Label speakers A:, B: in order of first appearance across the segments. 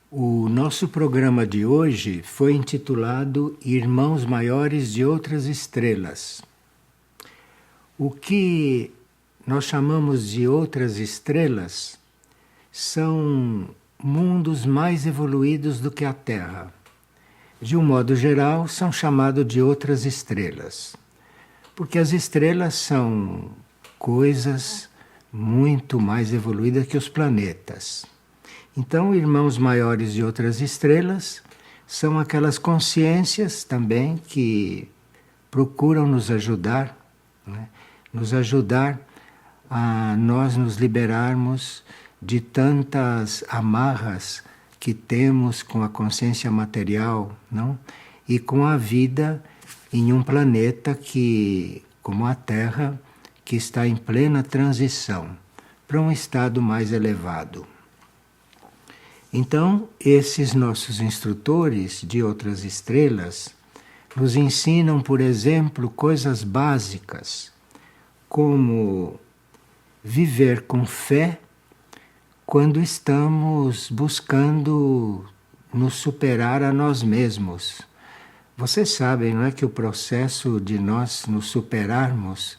A: O nosso programa de hoje foi intitulado Irmãos Maiores de Outras Estrelas. O que nós chamamos de outras estrelas são mundos mais evoluídos do que a Terra. De um modo geral, são chamados de outras estrelas, porque as estrelas são coisas muito mais evoluídas que os planetas. Então, irmãos maiores de outras estrelas são aquelas consciências também que procuram nos ajudar, né? Nos ajudar a nós nos liberarmos de tantas amarras que temos com a consciência material, não? E com a vida em um planeta que, como a Terra, que está em plena transição para um estado mais elevado. Então, esses nossos instrutores de outras estrelas nos ensinam, por exemplo, coisas básicas, como viver com fé quando estamos buscando nos superar a nós mesmos. Vocês sabem, não é, que o processo de nós nos superarmos,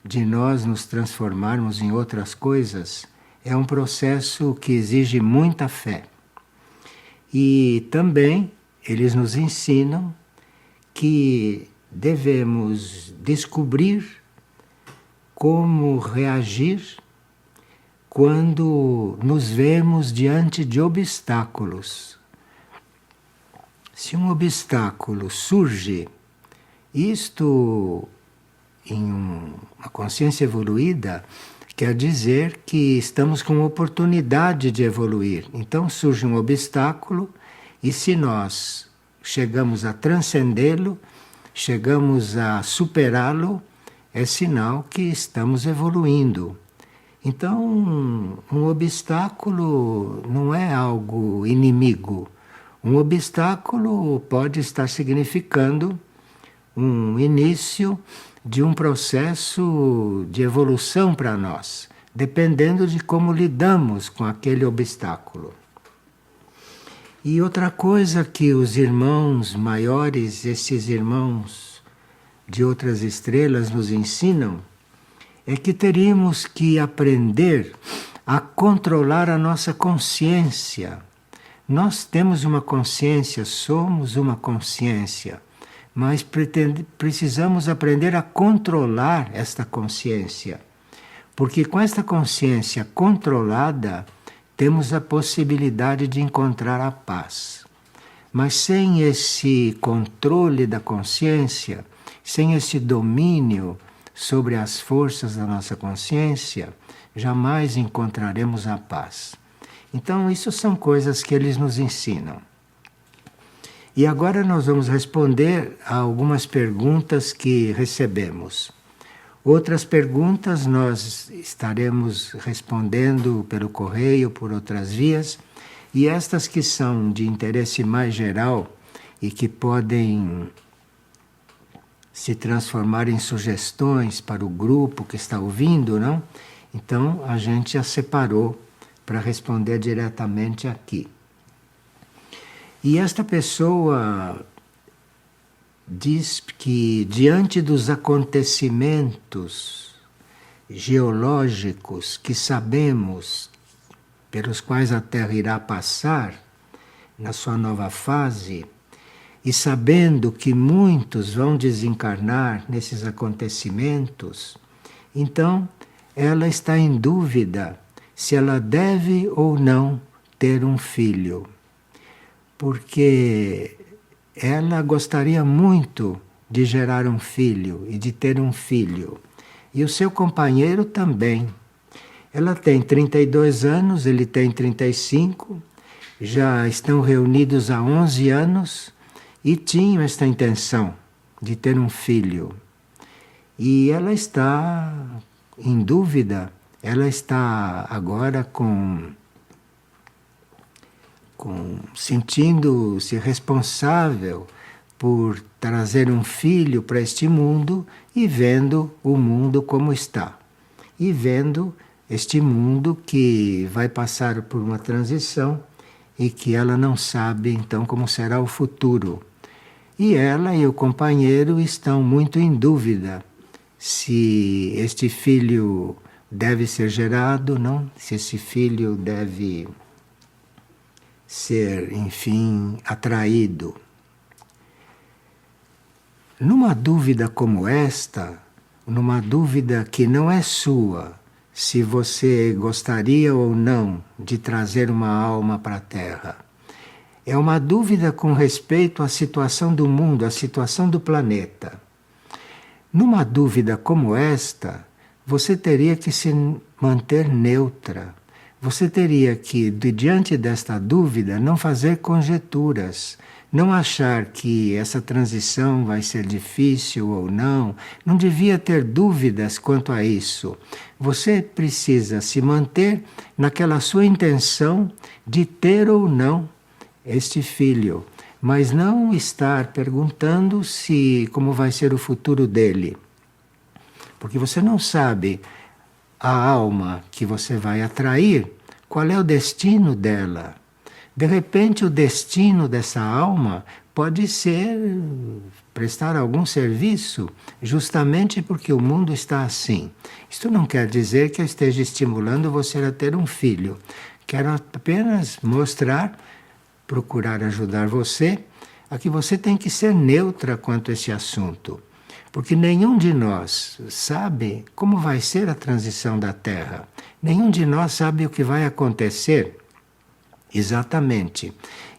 A: de nós nos transformarmos em outras coisas, é um processo que exige muita fé. E também eles nos ensinam que devemos descobrir como reagir quando nos vemos diante de obstáculos. Se um obstáculo surge, isto em uma consciência evoluída quer dizer que estamos com oportunidade de evoluir. Então surge um obstáculo e se nós chegamos a transcendê-lo, chegamos a superá-lo, é sinal que estamos evoluindo. Então, um obstáculo não é algo inimigo. Um obstáculo pode estar significando um início de um processo de evolução para nós, dependendo de como lidamos com aquele obstáculo. E outra coisa que os irmãos maiores, esses irmãos de outras estrelas nos ensinam, é que teríamos que aprender a controlar a nossa consciência. Nós temos uma consciência, somos uma consciência, mas precisamos aprender a controlar esta consciência. Porque com esta consciência controlada, temos a possibilidade de encontrar a paz. Mas sem esse controle da consciência, sem esse domínio sobre as forças da nossa consciência, jamais encontraremos a paz. Então, isso são coisas que eles nos ensinam. E agora nós vamos responder a algumas perguntas que recebemos. Outras perguntas nós estaremos respondendo pelo correio, por outras vias, e estas que são de interesse mais geral e que podem se transformar em sugestões para o grupo que está ouvindo, não? Então a gente as separou para responder diretamente aqui. E esta pessoa diz que diante dos acontecimentos geológicos que sabemos pelos quais a Terra irá passar na sua nova fase, e sabendo que muitos vão desencarnar nesses acontecimentos, então ela está em dúvida se ela deve ou não ter um filho, porque ela gostaria muito de gerar um filho e de ter um filho, e o seu companheiro também. Ela tem 32 anos, ele tem 35, já estão reunidos há 11 anos e tinham esta intenção de ter um filho. E ela está em dúvida, ela está agora sentindo-se responsável por trazer um filho para este mundo e vendo o mundo como está. E vendo este mundo que vai passar por uma transição e que ela não sabe então como será o futuro. E ela e o companheiro estão muito em dúvida se este filho deve ser gerado, não? Se esse filho deve ser, enfim, atraído. Numa dúvida como esta, numa dúvida que não é sua, se você gostaria ou não de trazer uma alma para a Terra, é uma dúvida com respeito à situação do mundo, à situação do planeta. Numa dúvida como esta, você teria que se manter neutra. Você teria que, diante desta dúvida, não fazer conjecturas, não achar que essa transição vai ser difícil ou não. Não devia ter dúvidas quanto a isso. Você precisa se manter naquela sua intenção de ter ou não este filho, mas não estar perguntando se como vai ser o futuro dele. Porque você não sabe a alma que você vai atrair, qual é o destino dela. De repente, o destino dessa alma pode ser prestar algum serviço, justamente porque o mundo está assim. Isto não quer dizer que eu esteja estimulando você a ter um filho. Quero apenas mostrar, procurar ajudar você, a que você tem que ser neutra quanto a esse assunto. Porque nenhum de nós sabe como vai ser a transição da Terra. Nenhum de nós sabe o que vai acontecer exatamente.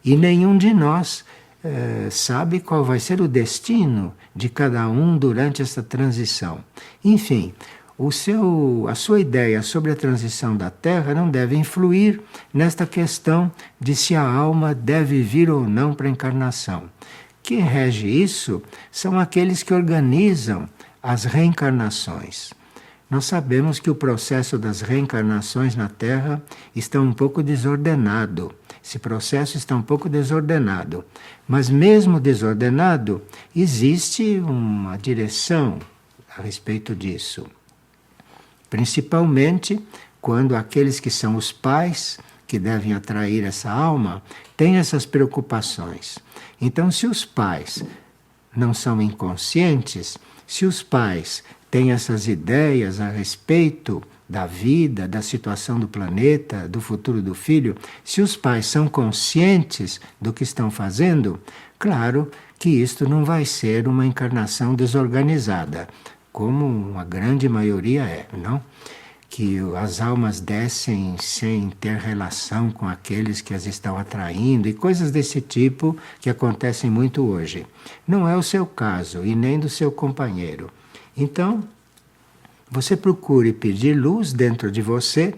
A: E nenhum de nós sabe qual vai ser o destino de cada um durante essa transição. Enfim, a sua ideia sobre a transição da Terra não deve influir nesta questão de se a alma deve vir ou não para a encarnação. Quem rege isso são aqueles que organizam as reencarnações. Nós sabemos que o processo das reencarnações na Terra está um pouco desordenado. Esse processo está um pouco desordenado. Mas mesmo desordenado, existe uma direção a respeito disso. Principalmente quando aqueles que são os pais, que devem atrair essa alma, têm essas preocupações. Então, se os pais não são inconscientes, se os pais têm essas ideias a respeito da vida, da situação do planeta, do futuro do filho, se os pais são conscientes do que estão fazendo, claro que isto não vai ser uma encarnação desorganizada, como uma grande maioria é, não? Que as almas descem sem ter relação com aqueles que as estão atraindo e coisas desse tipo que acontecem muito hoje. Não é o seu caso e nem do seu companheiro. Então, você procure pedir luz dentro de você,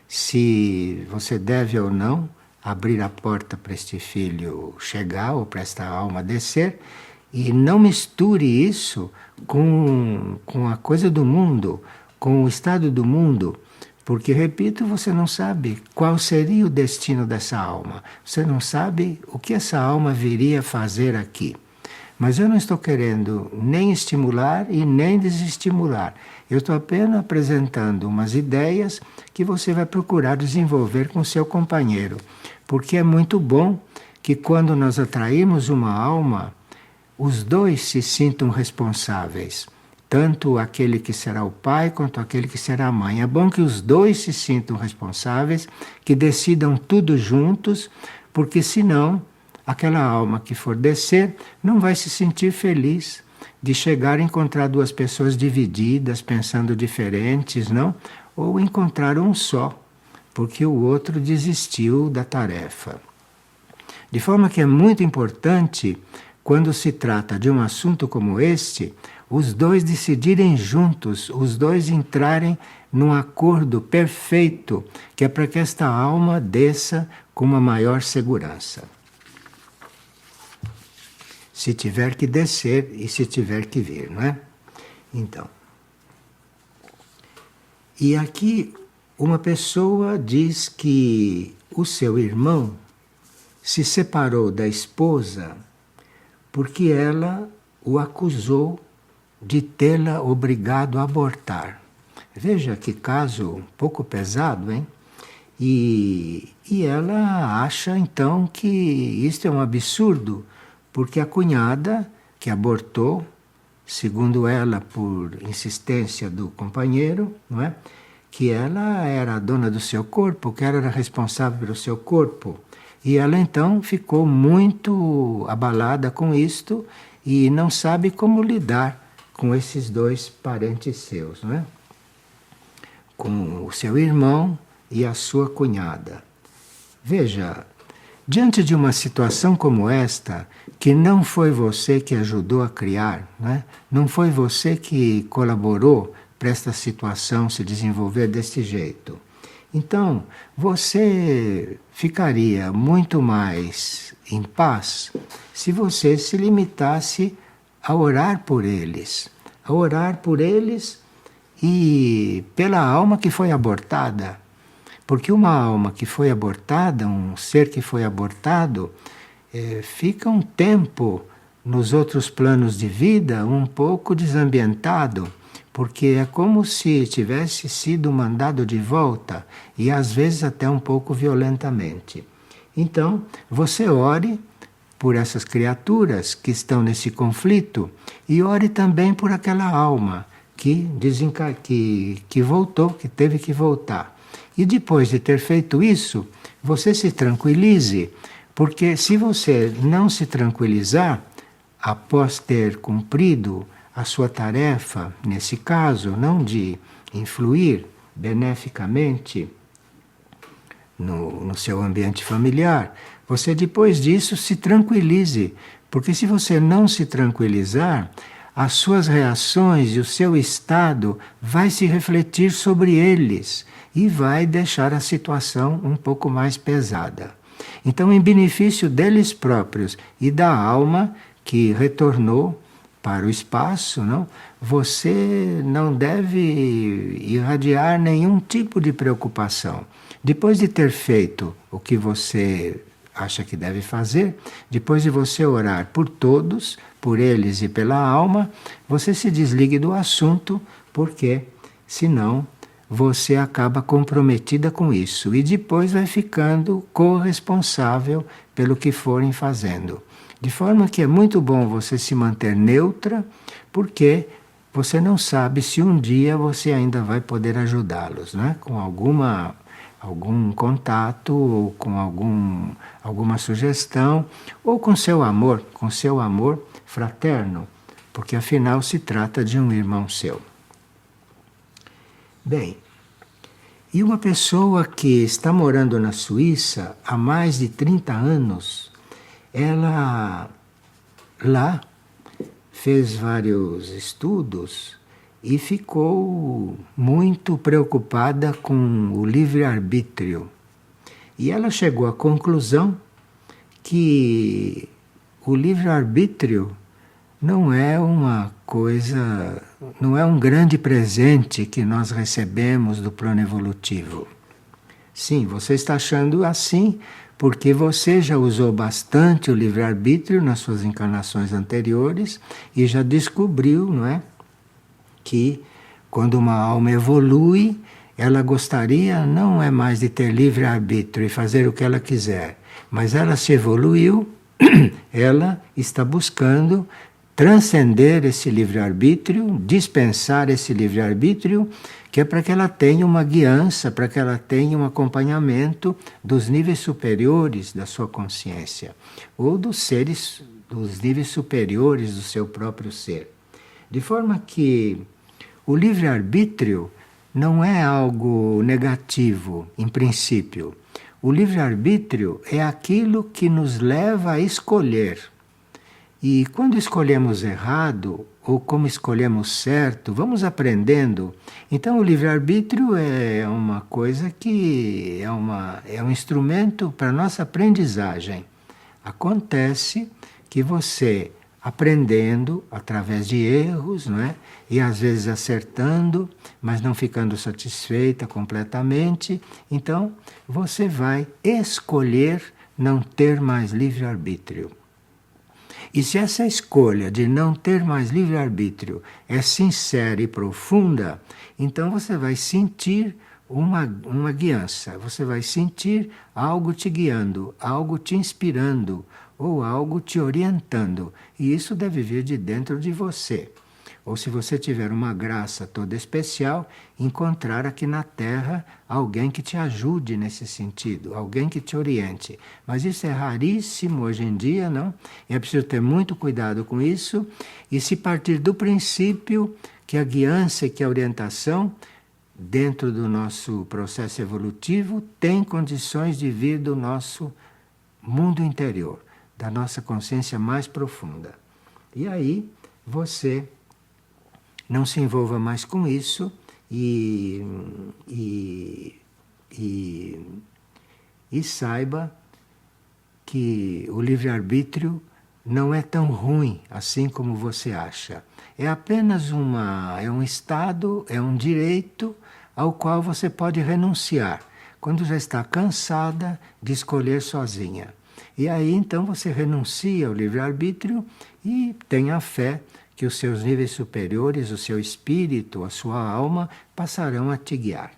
A: se você deve ou não abrir a porta para este filho chegar ou para esta alma descer, e não misture isso com a coisa do mundo, com o estado do mundo, porque, repito, você não sabe qual seria o destino dessa alma. Você não sabe o que essa alma viria fazer aqui. Mas eu não estou querendo nem estimular e nem desestimular. Eu estou apenas apresentando umas ideias que você vai procurar desenvolver com seu companheiro. Porque é muito bom que quando nós atraímos uma alma, os dois se sintam responsáveis. Tanto aquele que será o pai quanto aquele que será a mãe. É bom que os dois se sintam responsáveis, que decidam tudo juntos, porque senão aquela alma que for descer não vai se sentir feliz de chegar a encontrar duas pessoas divididas, pensando diferentes, não? Ou encontrar um só, porque o outro desistiu da tarefa. De forma que é muito importante, quando se trata de um assunto como este, os dois decidirem juntos, os dois entrarem num acordo perfeito, que é para que esta alma desça com uma maior segurança. Se tiver que descer e se tiver que vir, não é? Então. E aqui uma pessoa diz que o seu irmão se separou da esposa porque ela o acusou de tê-la obrigado a abortar. Veja que caso um pouco pesado, hein? E ela acha então que isto é um absurdo, porque a cunhada que abortou, segundo ela, por insistência do companheiro, não é? Que ela era a dona do seu corpo, que ela era responsável pelo seu corpo. E ela então ficou muito abalada com isto e não sabe como lidar com esses dois parentes seus, não é? Com o seu irmão e a sua cunhada. Veja, diante de uma situação como esta, que não foi você que ajudou a criar, né? Não foi você que colaborou para esta situação se desenvolver desse jeito. Então, você ficaria muito mais em paz se você se limitasse a orar por eles. A orar por eles e pela alma que foi abortada. Porque uma alma que foi abortada, um ser que foi abortado, fica um tempo nos outros planos de vida um pouco desambientado, porque é como se tivesse sido mandado de volta e às vezes até um pouco violentamente. Então, você ore por essas criaturas que estão nesse conflito e ore também por aquela alma que voltou, que teve que voltar. E depois de ter feito isso, você se tranquilize, porque se você não se tranquilizar, após ter cumprido a sua tarefa, nesse caso, não de influir beneficamente no seu ambiente familiar, você depois disso se tranquilize, porque se você não se tranquilizar, as suas reações e o seu estado vai se refletir sobre eles e vai deixar a situação um pouco mais pesada. Então, em benefício deles próprios e da alma que retornou para o espaço, não? Você não deve irradiar nenhum tipo de preocupação. Depois de ter feito o que você acha que deve fazer, depois de você orar por todos, por eles e pela alma, você se desligue do assunto, porque senão você acaba comprometida com isso e depois vai ficando corresponsável pelo que forem fazendo. De forma que é muito bom você se manter neutra, porque você não sabe se um dia você ainda vai poder ajudá-los, né? Com algum contato, ou com alguma sugestão, ou com seu amor fraterno, porque afinal se trata de um irmão seu. Bem, e uma pessoa que está morando na Suíça há mais de 30 anos, ela lá fez vários estudos e ficou muito preocupada com o livre-arbítrio. E ela chegou à conclusão que o livre-arbítrio não é uma coisa, não é um grande presente que nós recebemos do plano evolutivo. Sim, você está achando assim porque você já usou bastante o livre-arbítrio nas suas encarnações anteriores e já descobriu, não é, que quando uma alma evolui, ela gostaria não é mais de ter livre-arbítrio e fazer o que ela quiser, mas ela se evoluiu, ela está buscando transcender esse livre-arbítrio, dispensar esse livre-arbítrio, que é para que ela tenha uma guiança, para que ela tenha um acompanhamento dos níveis superiores da sua consciência, ou dos seres, dos níveis superiores do seu próprio ser. De forma que o livre-arbítrio não é algo negativo, em princípio. O livre-arbítrio é aquilo que nos leva a escolher. E quando escolhemos errado, ou como escolhemos certo, vamos aprendendo. Então o livre-arbítrio é uma coisa que é um instrumento para a nossa aprendizagem. Acontece que você, aprendendo através de erros, não é? E às vezes acertando, mas não ficando satisfeita completamente, então você vai escolher não ter mais livre-arbítrio. E se essa escolha de não ter mais livre-arbítrio é sincera e profunda, então você vai sentir uma guiança. Você vai sentir algo te guiando, algo te inspirando ou algo te orientando. E isso deve vir de dentro de você. Ou se você tiver uma graça toda especial, encontrar aqui na Terra alguém que te ajude nesse sentido, alguém que te oriente. Mas isso é raríssimo hoje em dia, não? É preciso ter muito cuidado com isso e se partir do princípio que a guiança e que a orientação, dentro do nosso processo evolutivo, tem condições de vir do nosso mundo interior, da nossa consciência mais profunda. E aí você não se envolva mais com isso e saiba que o livre-arbítrio não é tão ruim assim como você acha. É apenas um estado, é um direito ao qual você pode renunciar quando já está cansada de escolher sozinha. E aí então você renuncia ao livre-arbítrio e tenha fé que os seus níveis superiores, o seu espírito, a sua alma, passarão a te guiar.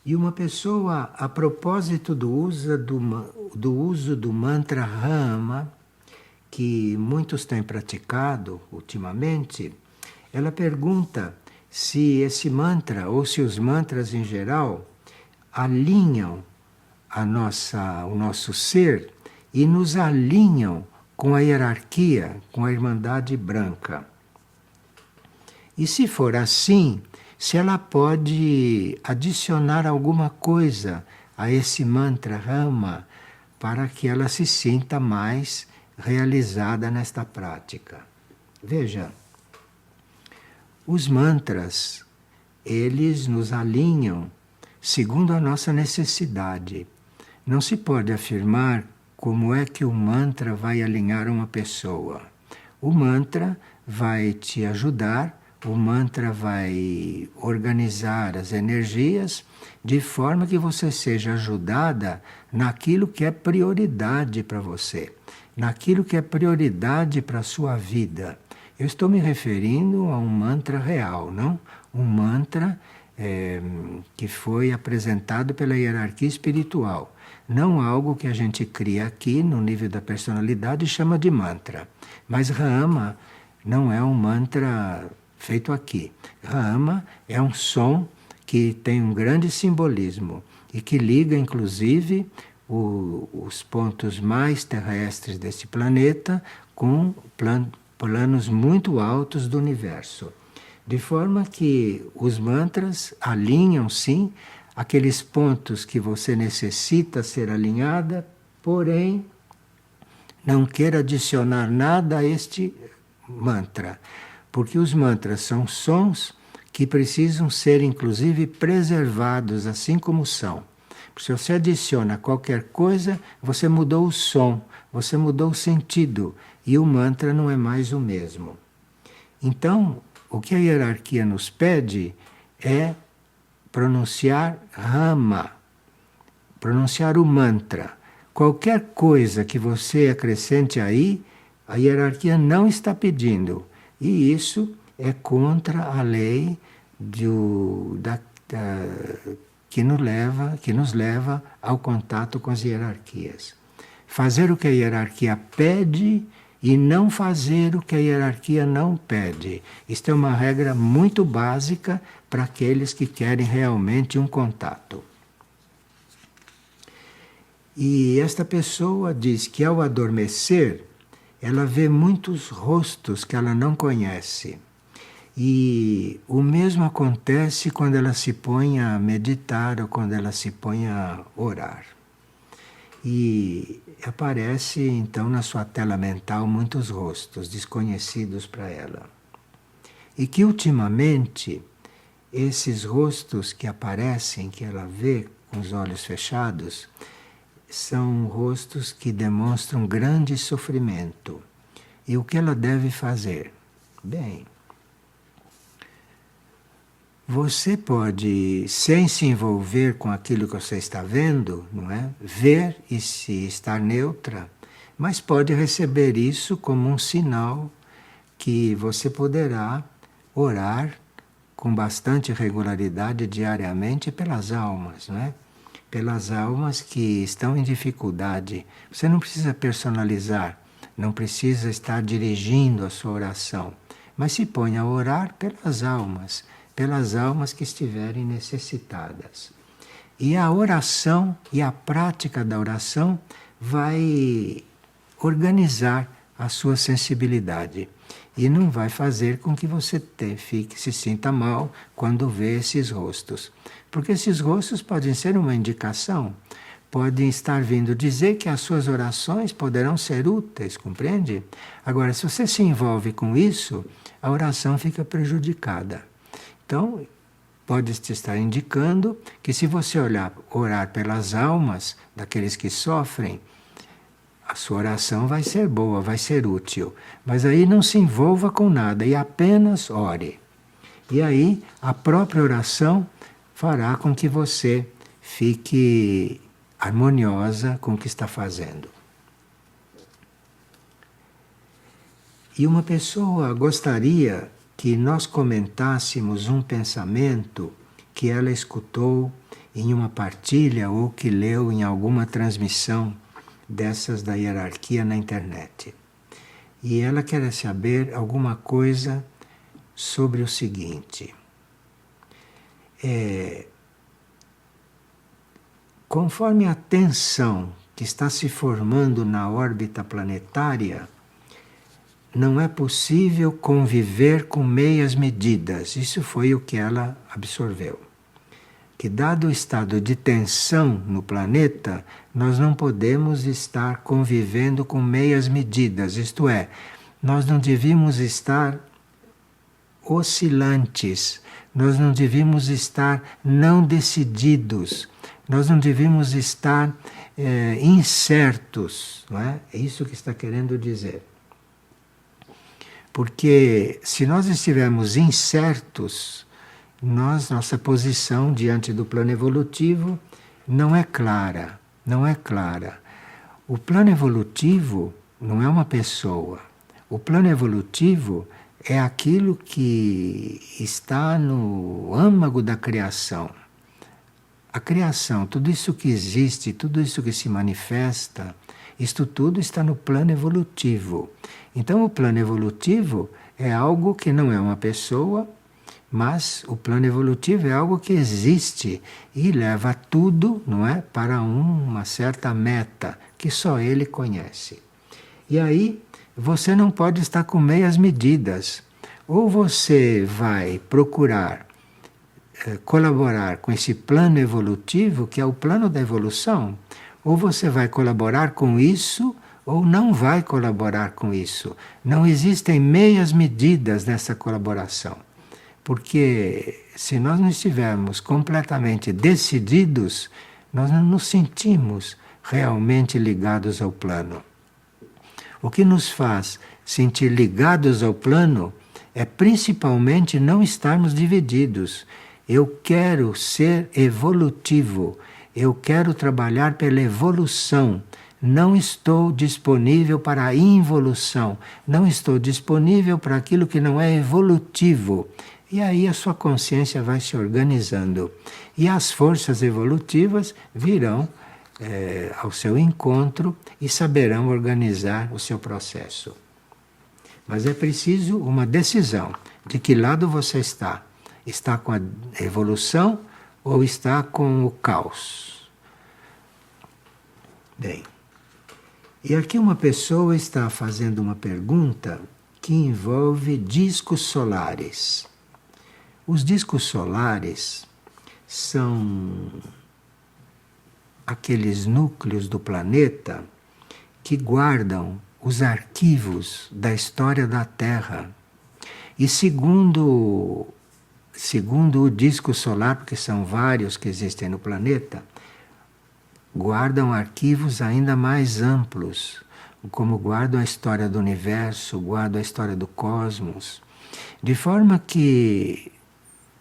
A: E uma pessoa, a propósito do uso do mantra Rama, que muitos têm praticado ultimamente, ela pergunta se esse mantra, ou se os mantras em geral, alinham o nosso ser e nos alinham com a hierarquia, com a Irmandade Branca. E se for assim, se ela pode adicionar alguma coisa a esse mantra Rama para que ela se sinta mais realizada nesta prática. Veja, os mantras, eles nos alinham segundo a nossa necessidade. Não se pode afirmar como é que o mantra vai alinhar uma pessoa. O mantra vai te ajudar, o mantra vai organizar as energias de forma que você seja ajudada naquilo que é prioridade para você, naquilo que é prioridade para a sua vida. Eu estou me referindo a um mantra real, não? Um mantra que foi apresentado pela hierarquia espiritual. Não algo que a gente cria aqui no nível da personalidade e chama de mantra. Mas Rama não é um mantra feito aqui. Rama é um som que tem um grande simbolismo e que liga inclusive os pontos mais terrestres desse planeta com planos muito altos do universo. De forma que os mantras alinham sim aqueles pontos que você necessita ser alinhada, porém não queira adicionar nada a este mantra, porque os mantras são sons que precisam ser inclusive preservados assim como são. Se você adiciona qualquer coisa, você mudou o som, você mudou o sentido e o mantra não é mais o mesmo. Então, o que a hierarquia nos pede é pronunciar Rama, pronunciar o mantra. Qualquer coisa que você acrescente aí, a hierarquia não está pedindo. E isso é contra a lei que nos leva ao contato com as hierarquias. Fazer o que a hierarquia pede e não fazer o que a hierarquia não pede. Isto é uma regra muito básica para aqueles que querem realmente um contato. E esta pessoa diz que ao adormecer, ela vê muitos rostos que ela não conhece. E o mesmo acontece quando ela se põe a meditar ou quando ela se põe a orar. E aparece então na sua tela mental muitos rostos desconhecidos para ela. E que ultimamente esses rostos que aparecem, que ela vê com os olhos fechados, são rostos que demonstram grande sofrimento. E o que ela deve fazer? Bem, você pode, sem se envolver com aquilo que você está vendo, não é? Ver e se estar neutra, mas pode receber isso como um sinal que você poderá orar com bastante regularidade diariamente pelas almas, não é? Pelas almas que estão em dificuldade. Você não precisa personalizar, não precisa estar dirigindo a sua oração, mas se põe a orar pelas almas que estiverem necessitadas. E a oração e a prática da oração vai organizar a sua sensibilidade e não vai fazer com que você se sinta mal quando vê esses rostos. Porque esses rostos podem ser uma indicação, podem estar vindo dizer que as suas orações poderão ser úteis, compreende? Agora, se você se envolve com isso, a oração fica prejudicada. Então, pode te estar indicando que se você orar pelas almas daqueles que sofrem, a sua oração vai ser boa, vai ser útil. Mas aí não se envolva com nada e apenas ore. E aí a própria oração fará com que você fique harmoniosa com o que está fazendo. E uma pessoa gostaria que nós comentássemos um pensamento que ela escutou em uma partilha ou que leu em alguma transmissão dessas da hierarquia na internet. E ela quer saber alguma coisa sobre o seguinte. Conforme a tensão que está se formando na órbita planetária, não é possível conviver com meias medidas. Isso foi o que ela absorveu. Que dado o estado de tensão no planeta, nós não podemos estar convivendo com meias medidas. Isto é, nós não devíamos estar oscilantes, nós não devíamos estar não decididos, nós não devíamos estar incertos. Não é? É isso que está querendo dizer. Porque se nós estivermos incertos, nossa posição diante do plano evolutivo não é clara, não é clara. O plano evolutivo não é uma pessoa. O plano evolutivo é aquilo que está no âmago da criação. A criação, tudo isso que existe, tudo isso que se manifesta, isto tudo está no plano evolutivo. Então o plano evolutivo é algo que não é uma pessoa, mas o plano evolutivo é algo que existe e leva tudo, não é, para uma certa meta que só ele conhece. E aí você não pode estar com meias medidas. Ou você vai procurar colaborar com esse plano evolutivo, que é o plano da evolução, ou você vai colaborar com isso ou não vai colaborar com isso. Não existem meias medidas nessa colaboração. Porque se nós não estivermos completamente decididos, nós não nos sentimos realmente ligados ao plano. O que nos faz sentir ligados ao plano é principalmente não estarmos divididos. Eu quero ser evolutivo, eu quero trabalhar pela evolução. Não estou disponível para a involução, não estou disponível para aquilo que não é evolutivo. E aí a sua consciência vai se organizando. E as forças evolutivas virão ao seu encontro e saberão organizar o seu processo. Mas é preciso uma decisão de que lado você está. Está com a evolução ou está com o caos? Bem, e aqui uma pessoa está fazendo uma pergunta que envolve discos solares. Os discos solares são aqueles núcleos do planeta que guardam os arquivos da história da Terra. E segundo o disco solar, porque são vários que existem no planeta, guardam arquivos ainda mais amplos, como guardam a história do universo, guardam a história do cosmos. De forma que,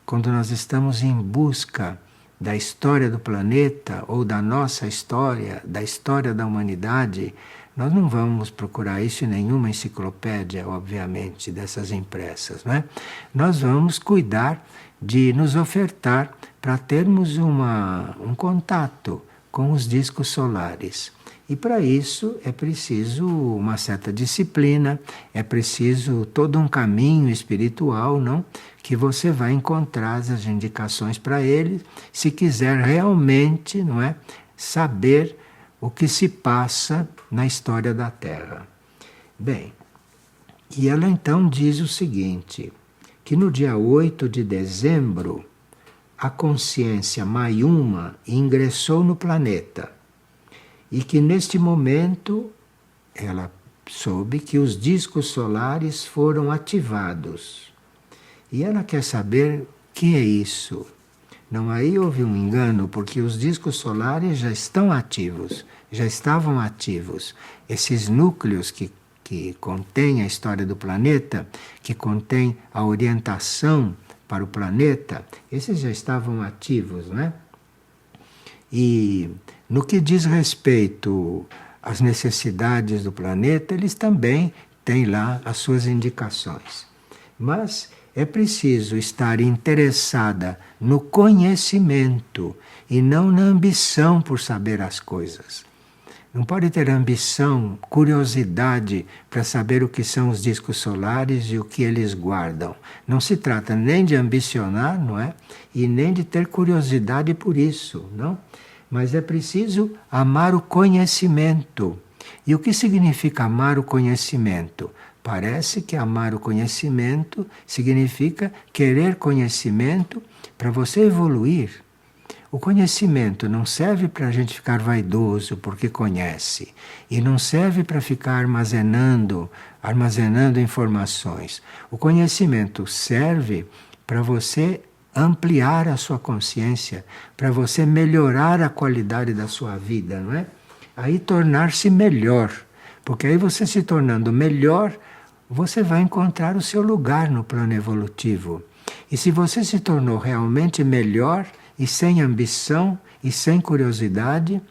A: quando nós estamos em busca da história do planeta ou da nossa história, da história da humanidade, Nós não vamos procurar isso em nenhuma enciclopédia, obviamente, dessas impressas, não é? Nós vamos cuidar de nos ofertar para termos um contato com os discos solares. E para isso é preciso uma certa disciplina, é preciso todo um caminho espiritual, não? Que você vai encontrar as indicações para ele, se quiser realmente, não é, saber o que se passa na história da Terra. Bem, e ela então diz o seguinte, que no dia 8 de dezembro, a consciência Mayuma ingressou no planeta e que neste momento ela soube que os discos solares foram ativados. E ela quer saber o que é isso. Não, aí houve um engano, porque os discos solares já estão ativos, já estavam ativos. Esses núcleos que contêm a história do planeta, que contêm a orientação para o planeta, esses já estavam ativos, né? E no que diz respeito às necessidades do planeta, eles também têm lá as suas indicações. Mas é preciso estar interessada no conhecimento e não na ambição por saber as coisas. Não pode ter ambição, curiosidade para saber o que são os discos solares e o que eles guardam. Não se trata nem de ambicionar, não é? E nem de ter curiosidade por isso, não? Mas é preciso amar o conhecimento. E o que significa amar o conhecimento? Parece que amar o conhecimento significa querer conhecimento para você evoluir. O conhecimento não serve para a gente ficar vaidoso porque conhece. E não serve para ficar armazenando informações. O conhecimento serve para você ampliar a sua consciência, para você melhorar a qualidade da sua vida, não é? Aí tornar-se melhor. Porque aí você se tornando melhor, você vai encontrar o seu lugar no plano evolutivo. E se você se tornou realmente melhor, e sem ambição e sem curiosidade,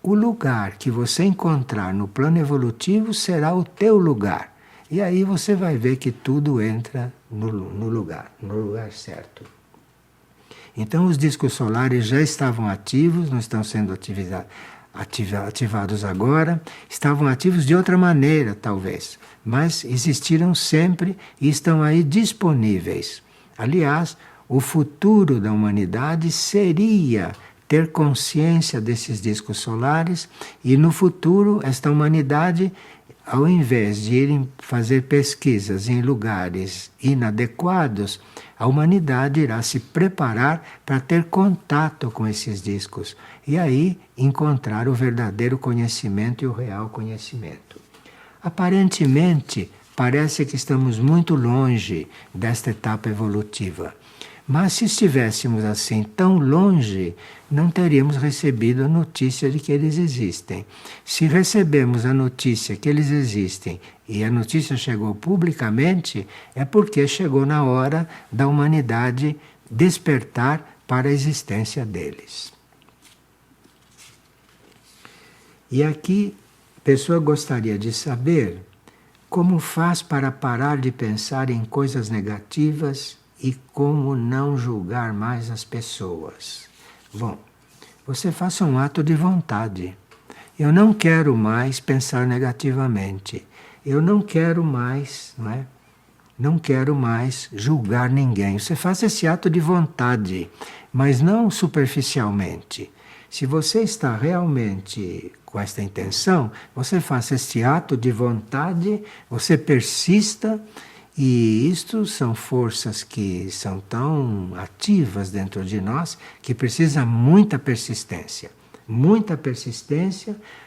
A: o lugar que você encontrar no plano evolutivo será o teu lugar. E aí você vai ver que tudo entra no lugar certo. Então os discos solares já estavam ativos, não estão sendo ativados agora, estavam ativos de outra maneira, talvez, mas existiram sempre e estão aí disponíveis. Aliás, o futuro da humanidade seria ter consciência desses discos solares e no futuro esta humanidade, ao invés de irem fazer pesquisas em lugares inadequados, a humanidade irá se preparar para ter contato com esses discos e aí encontrar o verdadeiro conhecimento e o real conhecimento. Aparentemente, parece que estamos muito longe desta etapa evolutiva. Mas se estivéssemos assim tão longe, não teríamos recebido a notícia de que eles existem. Se recebemos a notícia que eles existem e a notícia chegou publicamente, é porque chegou na hora da humanidade despertar para a existência deles. E aqui a pessoa gostaria de saber como faz para parar de pensar em coisas negativas e como não julgar mais as pessoas. Bom, você faça um ato de vontade. Eu não quero mais pensar negativamente. Eu não quero mais, não é? Não quero mais julgar ninguém. Você faça esse ato de vontade, mas não superficialmente. Se você está realmente com esta intenção, você faça esse ato de vontade, você persista. E isto são forças que são tão ativas dentro de nós que precisa muita persistência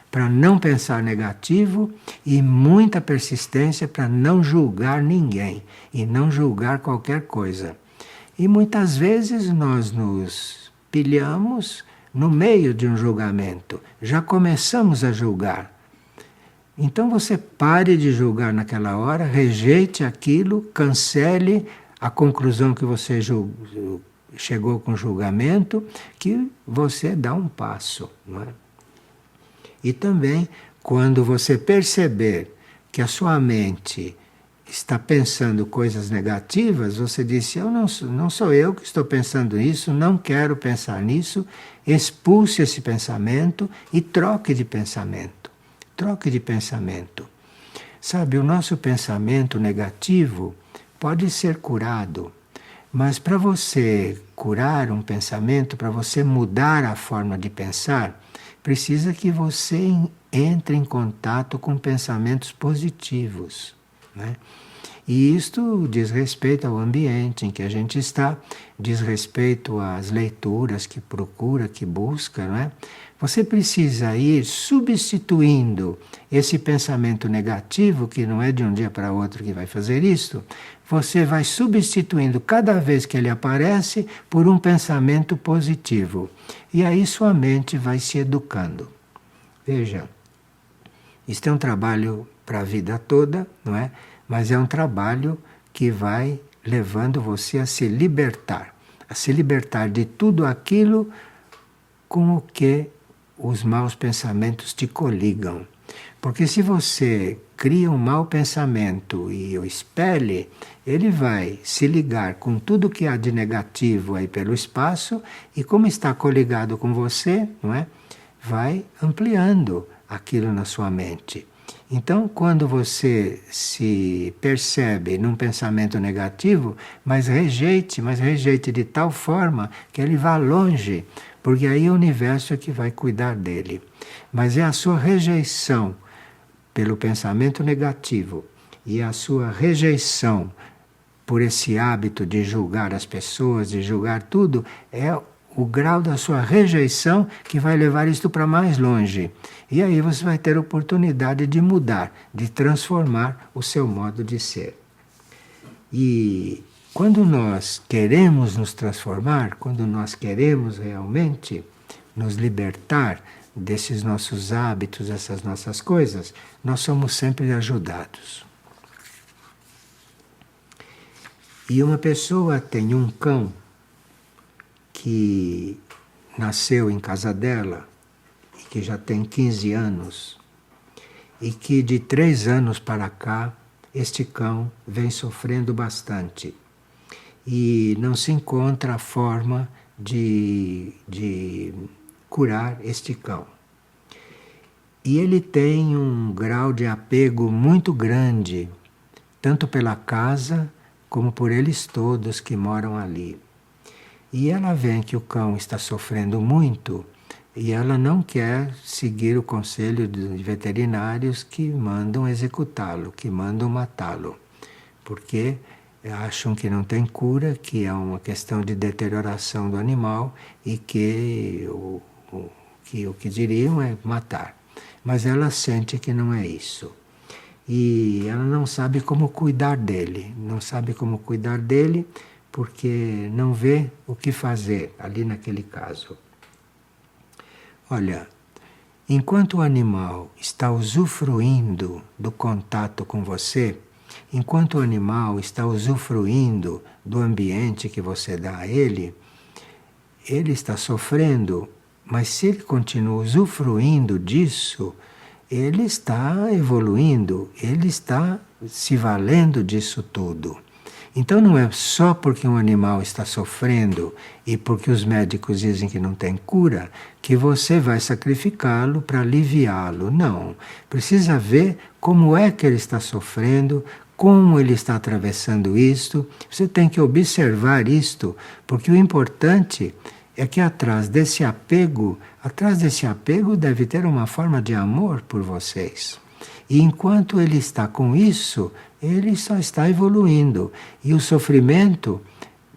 A: para não pensar negativo e muita persistência para não julgar ninguém e não julgar qualquer coisa. E muitas vezes nós nos pilhamos no meio de um julgamento, já começamos a julgar. Então você pare de julgar naquela hora, rejeite aquilo, cancele a conclusão que você chegou com o julgamento, que você dá um passo, não é? E também, quando você perceber que a sua mente está pensando coisas negativas, você disse, não sou eu que estou pensando isso, não quero pensar nisso, expulse esse pensamento e troque de pensamento. Troque de pensamento. Sabe, o nosso pensamento negativo pode ser curado, mas para você curar um pensamento, para você mudar a forma de pensar, precisa que você entre em contato com pensamentos positivos, né? E isto diz respeito ao ambiente em que a gente está, diz respeito às leituras que procura, que busca, não é? Você precisa ir substituindo esse pensamento negativo, que não é de um dia para outro que vai fazer isso, você vai substituindo cada vez que ele aparece por um pensamento positivo. E aí sua mente vai se educando. Veja, isto é um trabalho para a vida toda, não é? Mas é um trabalho que vai levando você a se libertar de tudo aquilo com o que os maus pensamentos te coligam. Porque se você cria um mau pensamento e o expele, ele vai se ligar com tudo que há de negativo aí pelo espaço e como está coligado com você, não é? Vai ampliando aquilo na sua mente. Então, quando você se percebe num pensamento negativo, mas rejeite de tal forma que ele vá longe, porque aí o universo é que vai cuidar dele. Mas é a sua rejeição pelo pensamento negativo e a sua rejeição por esse hábito de julgar as pessoas, de julgar tudo, é o grau da sua rejeição que vai levar isto para mais longe. E aí você vai ter oportunidade de mudar, de transformar o seu modo de ser. E quando nós queremos nos transformar, quando nós queremos realmente nos libertar desses nossos hábitos, dessas nossas coisas, nós somos sempre ajudados. E uma pessoa tem um cão que nasceu em casa dela e que já tem 15 anos e que de 3 anos para cá este cão vem sofrendo bastante e não se encontra a forma de curar este cão. E ele tem um grau de apego muito grande, tanto pela casa como por eles todos que moram ali. E ela vê que o cão está sofrendo muito e ela não quer seguir o conselho de veterinários que mandam executá-lo, que mandam matá-lo, porque acham que não tem cura, que é uma questão de deterioração do animal e que o que diriam é matar. Mas ela sente que não é isso. E ela não sabe como cuidar dele, porque não vê o que fazer ali naquele caso. Olha, enquanto o animal está usufruindo do contato com você, enquanto o animal está usufruindo do ambiente que você dá a ele está sofrendo, mas se ele continua usufruindo disso, ele está evoluindo, ele está se valendo disso tudo. Então não é só porque um animal está sofrendo e porque os médicos dizem que não tem cura que você vai sacrificá-lo para aliviá-lo. Não. Precisa ver como é que ele está sofrendo, como ele está atravessando isto. Você tem que observar isto, porque o importante é que atrás desse apego deve ter uma forma de amor por vocês. E enquanto ele está com isso, ele só está evoluindo. E o sofrimento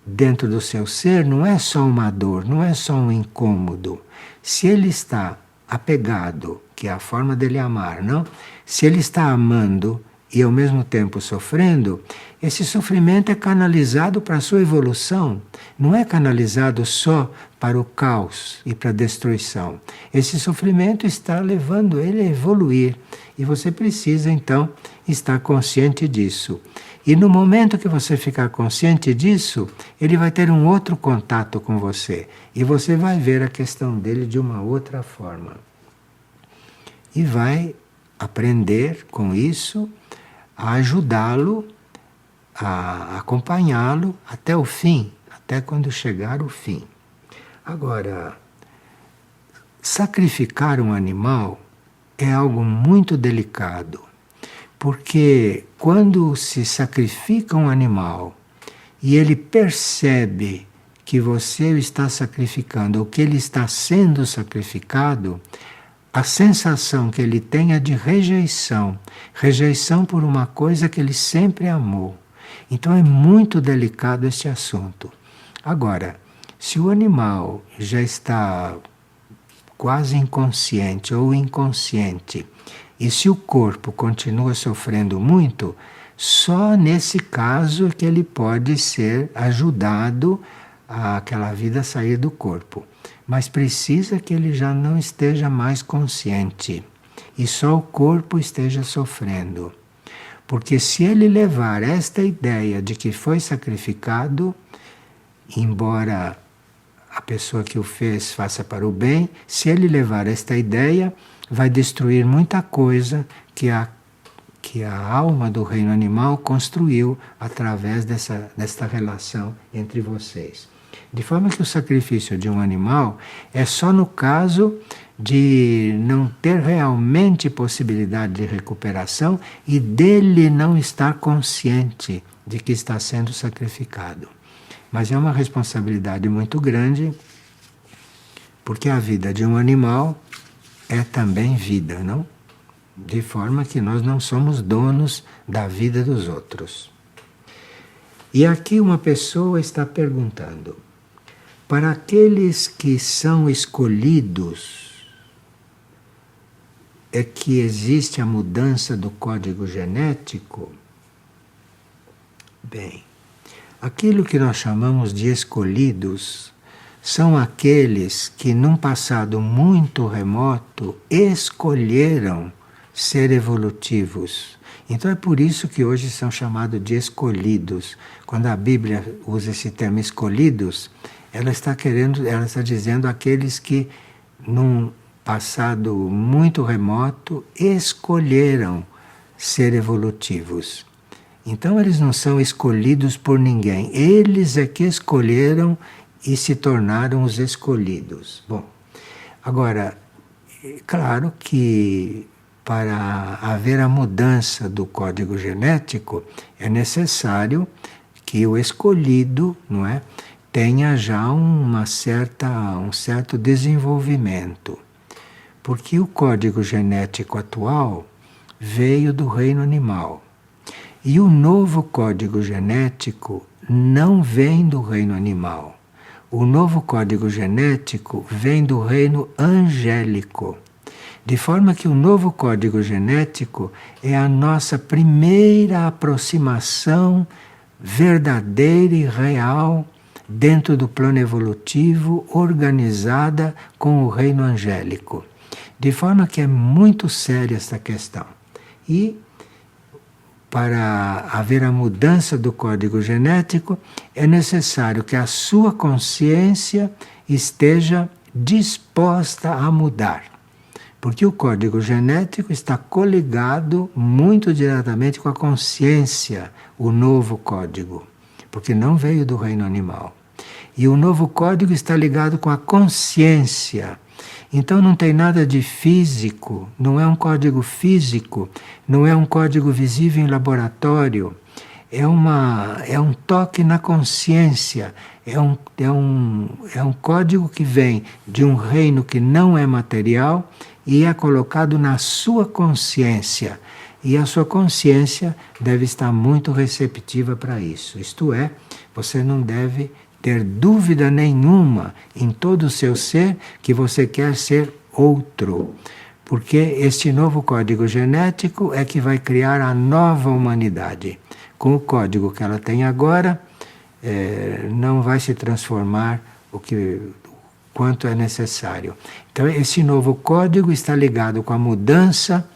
A: dentro do seu ser não é só uma dor, não é só um incômodo. Se ele está apegado, que é a forma dele amar, não? Se ele está amando e ao mesmo tempo sofrendo, esse sofrimento é canalizado para a sua evolução, não é canalizado só para o caos e para a destruição. Esse sofrimento está levando ele a evoluir e você precisa então estar consciente disso. E no momento que você ficar consciente disso, ele vai ter um outro contato com você e você vai ver a questão dele de uma outra forma. E vai aprender com isso a ajudá-lo, a acompanhá-lo até o fim, até quando chegar o fim. Agora, sacrificar um animal é algo muito delicado, porque quando se sacrifica um animal e ele percebe que você o está sacrificando ou que ele está sendo sacrificado, a sensação que ele tem é de rejeição, rejeição por uma coisa que ele sempre amou. Então é muito delicado este assunto. Agora, se o animal já está quase inconsciente ou inconsciente, e se o corpo continua sofrendo muito, só nesse caso é que ele pode ser ajudado a aquela vida sair do corpo. Mas precisa que ele já não esteja mais consciente e só o corpo esteja sofrendo. Porque se ele levar esta ideia de que foi sacrificado, embora a pessoa que o fez faça para o bem, se ele levar esta ideia, vai destruir muita coisa que a alma do reino animal construiu através desta relação entre vocês. De forma que o sacrifício de um animal é só no caso de não ter realmente possibilidade de recuperação e dele não estar consciente de que está sendo sacrificado. Mas é uma responsabilidade muito grande, porque a vida de um animal é também vida, não? De forma que nós não somos donos da vida dos outros. E aqui uma pessoa está perguntando: para aqueles que são escolhidos, é que existe a mudança do código genético? Bem, aquilo que nós chamamos de escolhidos são aqueles que, num passado muito remoto, escolheram ser evolutivos. Então é por isso que hoje são chamados de escolhidos. Quando a Bíblia usa esse termo escolhidos, ela está dizendo aqueles que, num passado muito remoto, escolheram ser evolutivos. Então eles não são escolhidos por ninguém, eles é que escolheram e se tornaram os escolhidos. Bom, agora, claro que para haver a mudança do código genético é necessário que o escolhido, não é, tenha já um certo desenvolvimento. Porque o código genético atual veio do reino animal. E o novo código genético não vem do reino animal. O novo código genético vem do reino angélico. De forma que o novo código genético é a nossa primeira aproximação verdadeira e real dentro do plano evolutivo, organizada com o reino angélico. De forma que é muito séria essa questão. E para haver a mudança do código genético, é necessário que a sua consciência esteja disposta a mudar. Porque o código genético está coligado muito diretamente com a consciência, o novo código, porque não veio do reino animal. E o novo código está ligado com a consciência. Então não tem nada de físico, não é um código físico, não é um código visível em laboratório, é um toque na consciência, é um código que vem de um reino que não é material e é colocado na sua consciência. E a sua consciência deve estar muito receptiva para isso. Isto é, você não deve ter dúvida nenhuma em todo o seu ser que você quer ser outro. Porque este novo código genético é que vai criar a nova humanidade. Com o código que ela tem agora, não vai se transformar quanto é necessário. Então, esse novo código está ligado com a mudança,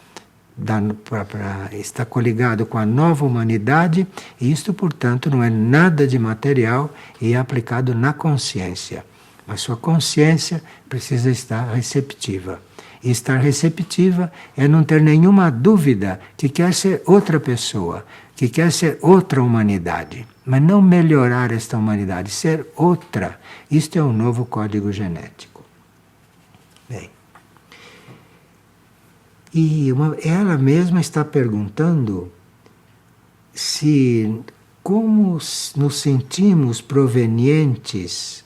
A: está coligado com a nova humanidade, e isto, portanto, não é nada de material e é aplicado na consciência. Mas sua consciência precisa estar receptiva. E estar receptiva é não ter nenhuma dúvida que quer ser outra pessoa, que quer ser outra humanidade. Mas não melhorar esta humanidade, ser outra. Isto é um novo código genético. Bem. E ela mesma está perguntando se como nos sentimos provenientes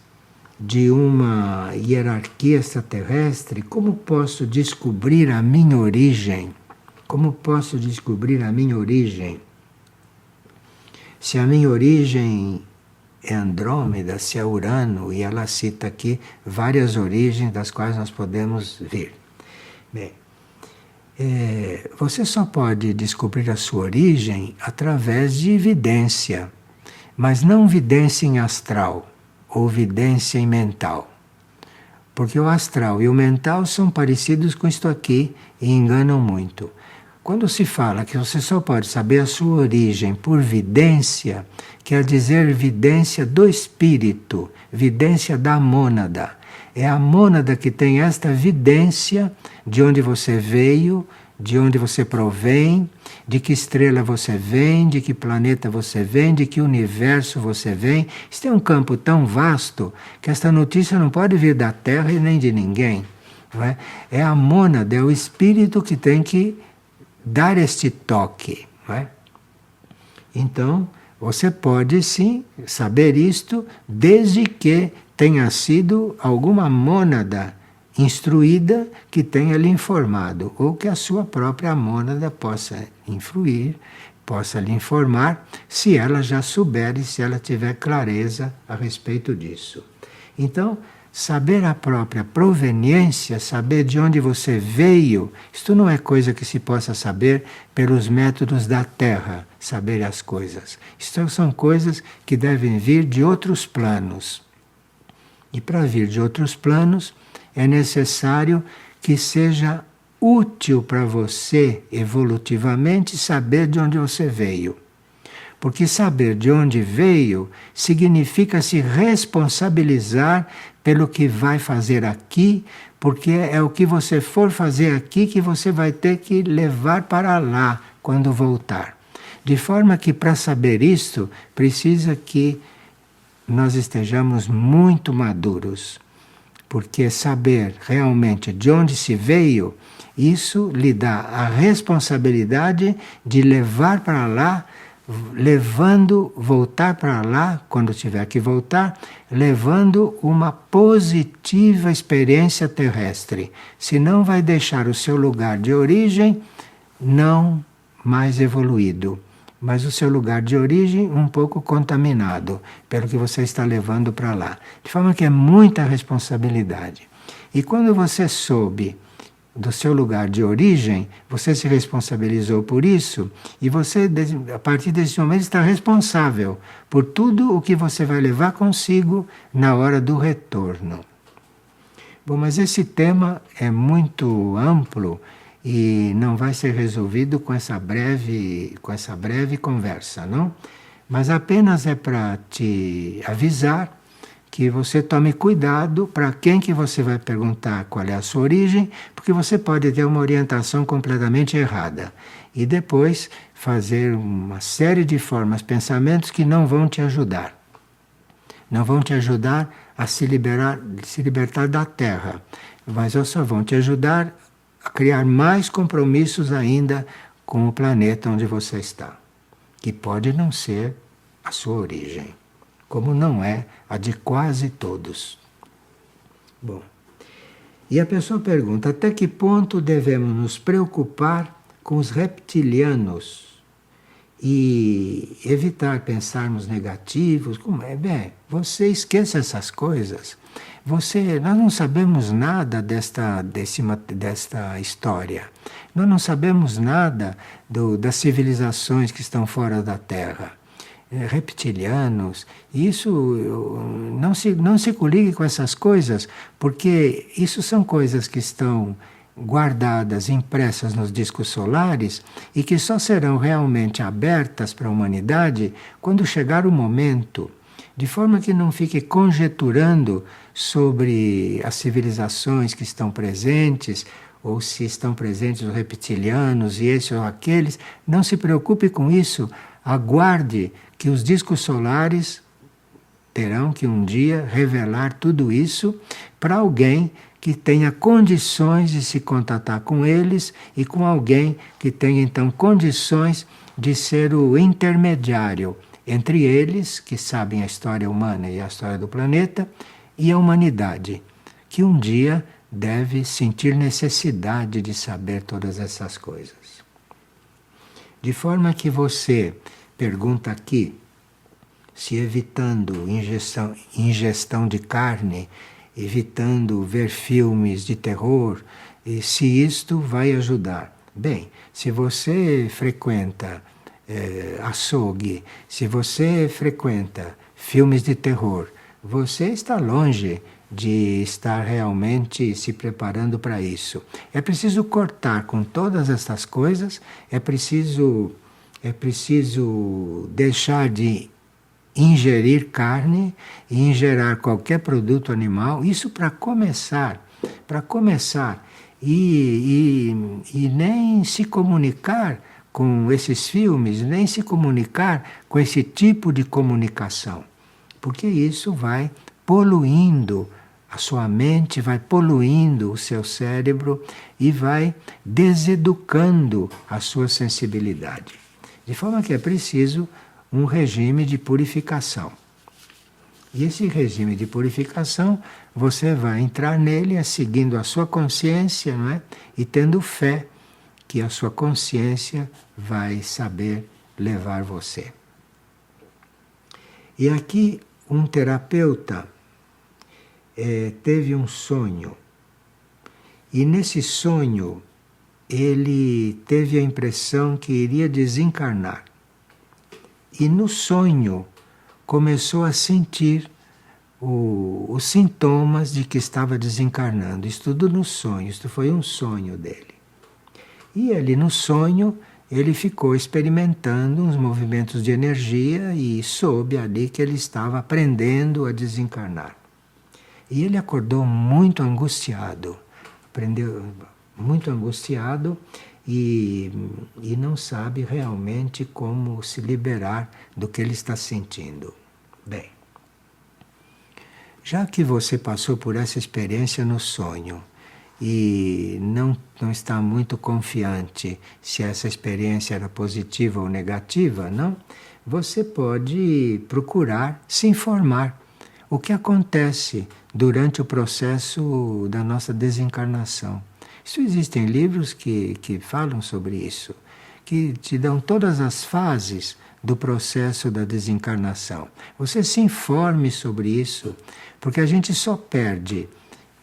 A: de uma hierarquia extraterrestre, como posso descobrir a minha origem? Como posso descobrir a minha origem? Se a minha origem é Andrômeda, se é Urano, e ela cita aqui várias origens das quais nós podemos vir. Bem, você só pode descobrir a sua origem através de evidência, mas não vidência em astral ou vidência em mental. Porque o astral e o mental são parecidos com isto aqui e enganam muito. Quando se fala que você só pode saber a sua origem por vidência, quer dizer vidência do espírito, vidência da mônada. É a mônada que tem esta vidência de onde você veio, de onde você provém, de que estrela você vem, de que planeta você vem, de que universo você vem. Isso é um campo tão vasto que esta notícia não pode vir da Terra e nem de ninguém. Não é? É a mônada, é o espírito que tem que dar este toque. Não é? Então, você pode sim saber isto desde que tenha sido alguma mônada instruída que tenha lhe informado, ou que a sua própria mônada possa influir, possa lhe informar, se ela já souber e se ela tiver clareza a respeito disso. Então, saber a própria proveniência, saber de onde você veio, isto não é coisa que se possa saber pelos métodos da Terra, saber as coisas. Isto são coisas que devem vir de outros planos. E para vir de outros planos, é necessário que seja útil para você, evolutivamente, saber de onde você veio. Porque saber de onde veio significa se responsabilizar pelo que vai fazer aqui, porque é o que você for fazer aqui que você vai ter que levar para lá quando voltar. De forma que, para saber isto, precisa que nós estejamos muito maduros. Porque saber realmente de onde se veio, isso lhe dá a responsabilidade de levar para lá, voltar para lá, quando tiver que voltar, levando uma positiva experiência terrestre. Senão vai deixar o seu lugar de origem não mais evoluído, mas o seu lugar de origem um pouco contaminado pelo que você está levando para lá. De forma que é muita responsabilidade. E quando você soube do seu lugar de origem, você se responsabilizou por isso, e você, a partir desse momento, está responsável por tudo o que você vai levar consigo na hora do retorno. Bom, mas esse tema é muito amplo e não vai ser resolvido com essa breve conversa, não? Mas apenas é para te avisar que você tome cuidado para quem que você vai perguntar qual é a sua origem, porque você pode ter uma orientação completamente errada e depois fazer uma série de formas, pensamentos que não vão te ajudar. Não vão te ajudar a se libertar da Terra, mas só vão te ajudar a criar mais compromissos ainda com o planeta onde você está, que pode não ser a sua origem, como não é a de quase todos. Bom, e a pessoa pergunta, até que ponto devemos nos preocupar com os reptilianos e evitar pensarmos negativos? Como é? Bem, você esqueça essas coisas. Nós não sabemos nada desta história. Nós não sabemos nada das civilizações que estão fora da Terra. Reptilianos, isso não se coligue com essas coisas, porque isso são coisas que estão guardadas, impressas nos discos solares e que só serão realmente abertas para a humanidade quando chegar o momento. De forma que não fique conjeturando sobre as civilizações que estão presentes ou se estão presentes os reptilianos e esses ou aqueles. Não se preocupe com isso. Aguarde que os discos solares terão que um dia revelar tudo isso para alguém que tenha condições de se contatar com eles e com alguém que tenha então condições de ser o intermediário entre eles, que sabem a história humana e a história do planeta, e a humanidade, que um dia deve sentir necessidade de saber todas essas coisas. De forma que você pergunta aqui se evitando ingestão de carne, evitando ver filmes de terror, e se isto vai ajudar. Bem, se você frequenta açougue, se você frequenta filmes de terror, você está longe de estar realmente se preparando para isso. É preciso cortar com todas essas coisas, é preciso deixar de ingerir carne e ingerir qualquer produto animal, isso para começar, e nem se comunicar com esses filmes, nem se comunicar com esse tipo de comunicação, porque isso vai poluindo a sua mente, vai poluindo o seu cérebro e vai deseducando a sua sensibilidade. De forma que é preciso um regime de purificação. E esse regime de purificação, você vai entrar nele seguindo a sua consciência, não é? E tendo fé que a sua consciência vai saber levar você. E aqui um terapeuta teve um sonho. E nesse sonho ele teve a impressão que iria desencarnar. E no sonho começou a sentir os sintomas de que estava desencarnando. Isso tudo no sonho, isto foi um sonho dele. E ali no sonho ele ficou experimentando uns movimentos de energia e soube ali que ele estava aprendendo a desencarnar. E ele acordou muito angustiado, muito angustiado e não sabe realmente como se liberar do que ele está sentindo. Bem, já que você passou por essa experiência no sonho e não está muito confiante se essa experiência era positiva ou negativa, não? Você pode procurar se informar o que acontece durante o processo da nossa desencarnação. Isso existem livros que falam sobre isso, que te dão todas as fases do processo da desencarnação. Você se informe sobre isso, porque a gente só perde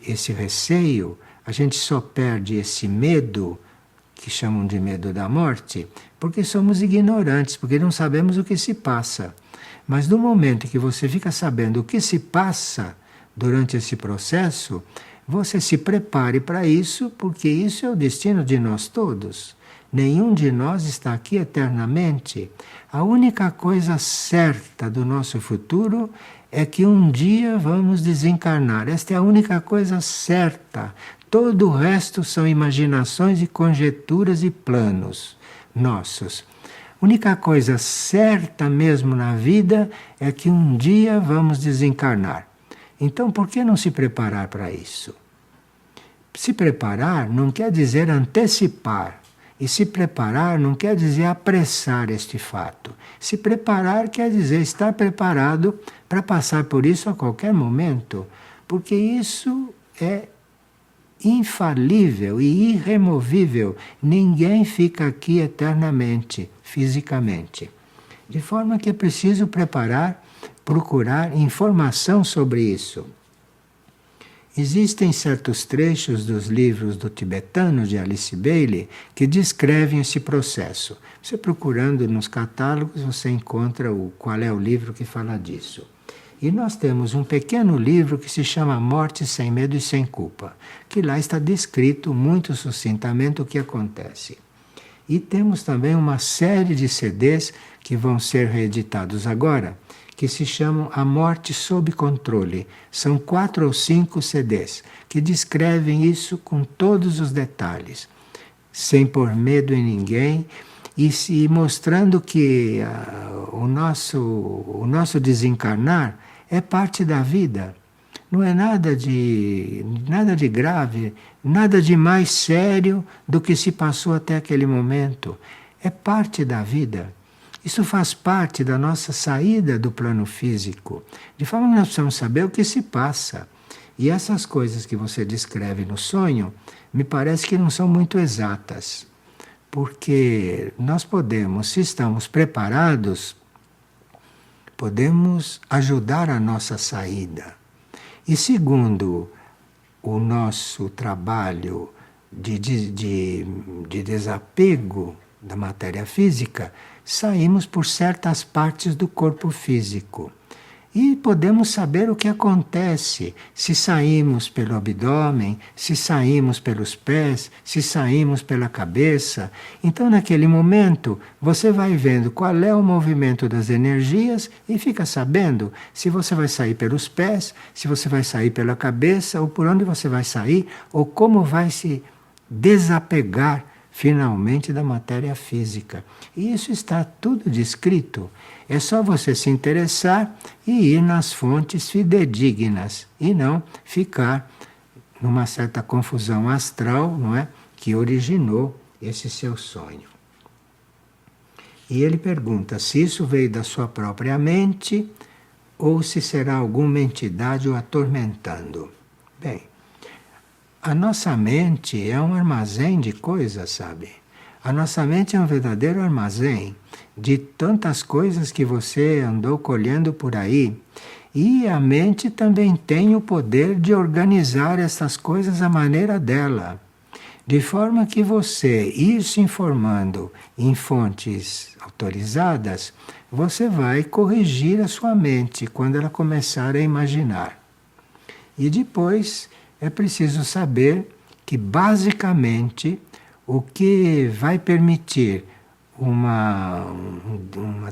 A: esse receio, a gente só perde esse medo, que chamam de medo da morte, porque somos ignorantes, porque não sabemos o que se passa. Mas no momento que você fica sabendo o que se passa durante esse processo, você se prepare para isso, porque isso é o destino de nós todos. Nenhum de nós está aqui eternamente. A única coisa certa do nosso futuro é que um dia vamos desencarnar. Esta é a única coisa certa. Todo o resto são imaginações e conjecturas e planos nossos. A única coisa certa mesmo na vida é que um dia vamos desencarnar. Então, por que não se preparar para isso? Se preparar não quer dizer antecipar. E se preparar não quer dizer apressar este fato. Se preparar quer dizer estar preparado para passar por isso a qualquer momento. Porque isso é infalível e irremovível. Ninguém fica aqui eternamente, fisicamente. De forma que é preciso procurar informação sobre isso. Existem certos trechos dos livros do tibetano de Alice Bailey que descrevem esse processo. Você procurando nos catálogos, você encontra qual é o livro que fala disso. E nós temos um pequeno livro que se chama Morte Sem Medo e Sem Culpa, que lá está descrito muito sucintamente o que acontece. E temos também uma série de CDs que vão ser reeditados agora, que se chamam A Morte Sob Controle. São 4 ou 5 CDs que descrevem isso com todos os detalhes, sem pôr medo em ninguém e se mostrando que o nosso desencarnar é parte da vida. Não é nada de grave, nada de mais sério do que se passou até aquele momento. É parte da vida. Isso faz parte da nossa saída do plano físico. De forma que nós precisamos saber o que se passa. E essas coisas que você descreve no sonho, me parece que não são muito exatas. Porque nós podemos, se estamos preparados, podemos ajudar a nossa saída. E segundo o nosso trabalho de desapego da matéria física, saímos por certas partes do corpo físico. E podemos saber o que acontece se saímos pelo abdômen, se saímos pelos pés, se saímos pela cabeça. Então, naquele momento, você vai vendo qual é o movimento das energias e fica sabendo se você vai sair pelos pés, se você vai sair pela cabeça, ou por onde você vai sair, ou como vai se desapegar finalmente da matéria física. E isso está tudo descrito. É só você se interessar e ir nas fontes fidedignas e não ficar numa certa confusão astral, não é, que originou esse seu sonho. E ele pergunta se isso veio da sua própria mente ou se será alguma entidade o atormentando. Bem, a nossa mente é um armazém de coisas, sabe? A nossa mente é um verdadeiro armazém de tantas coisas que você andou colhendo por aí. E a mente também tem o poder de organizar essas coisas à maneira dela. De forma que você ir se informando em fontes autorizadas, você vai corrigir a sua mente quando ela começar a imaginar. E depois é preciso saber que, basicamente, o que vai permitir uma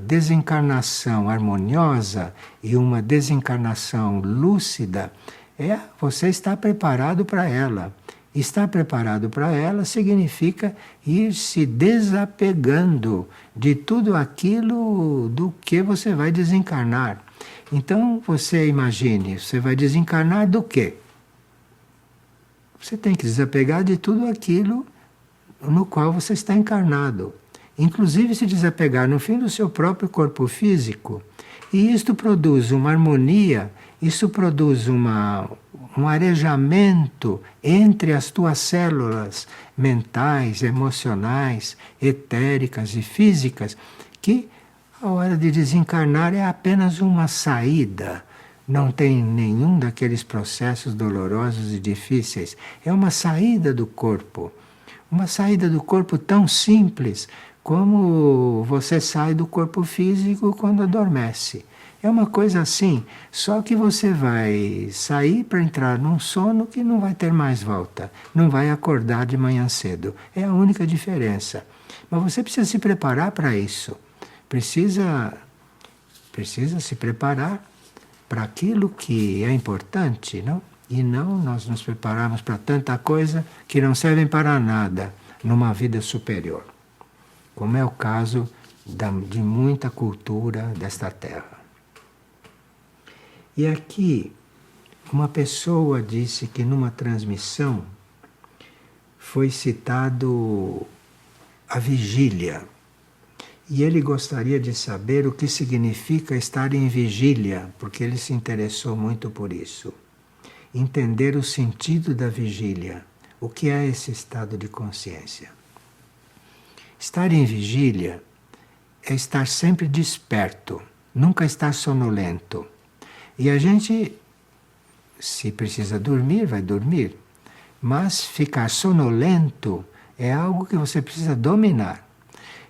A: desencarnação harmoniosa e uma desencarnação lúcida é você estar preparado para ela. Estar preparado para ela significa ir se desapegando de tudo aquilo do que você vai desencarnar. Então, você imagine, você vai desencarnar do quê? Você tem que desapegar de tudo aquilo no qual você está encarnado. Inclusive se desapegar no fim do seu próprio corpo físico. E isto produz uma harmonia, isso produz um arejamento entre as tuas células mentais, emocionais, etéricas e físicas, que a hora de desencarnar é apenas uma saída. Não tem nenhum daqueles processos dolorosos e difíceis. É uma saída do corpo. Uma saída do corpo tão simples como você sai do corpo físico quando adormece. É uma coisa assim, só que você vai sair para entrar num sono que não vai ter mais volta. Não vai acordar de manhã cedo. É a única diferença. Mas você precisa se preparar para isso. Precisa se preparar para aquilo que é importante, não? E não nós nos prepararmos para tanta coisa que não servem para nada numa vida superior, como é o caso de muita cultura desta terra. E aqui, uma pessoa disse que numa transmissão foi citado a vigília. E ele gostaria de saber o que significa estar em vigília, porque ele se interessou muito por isso. Entender o sentido da vigília. O que é esse estado de consciência? Estar em vigília é estar sempre desperto, nunca estar sonolento. E a gente, se precisa dormir, vai dormir. Mas ficar sonolento é algo que você precisa dominar.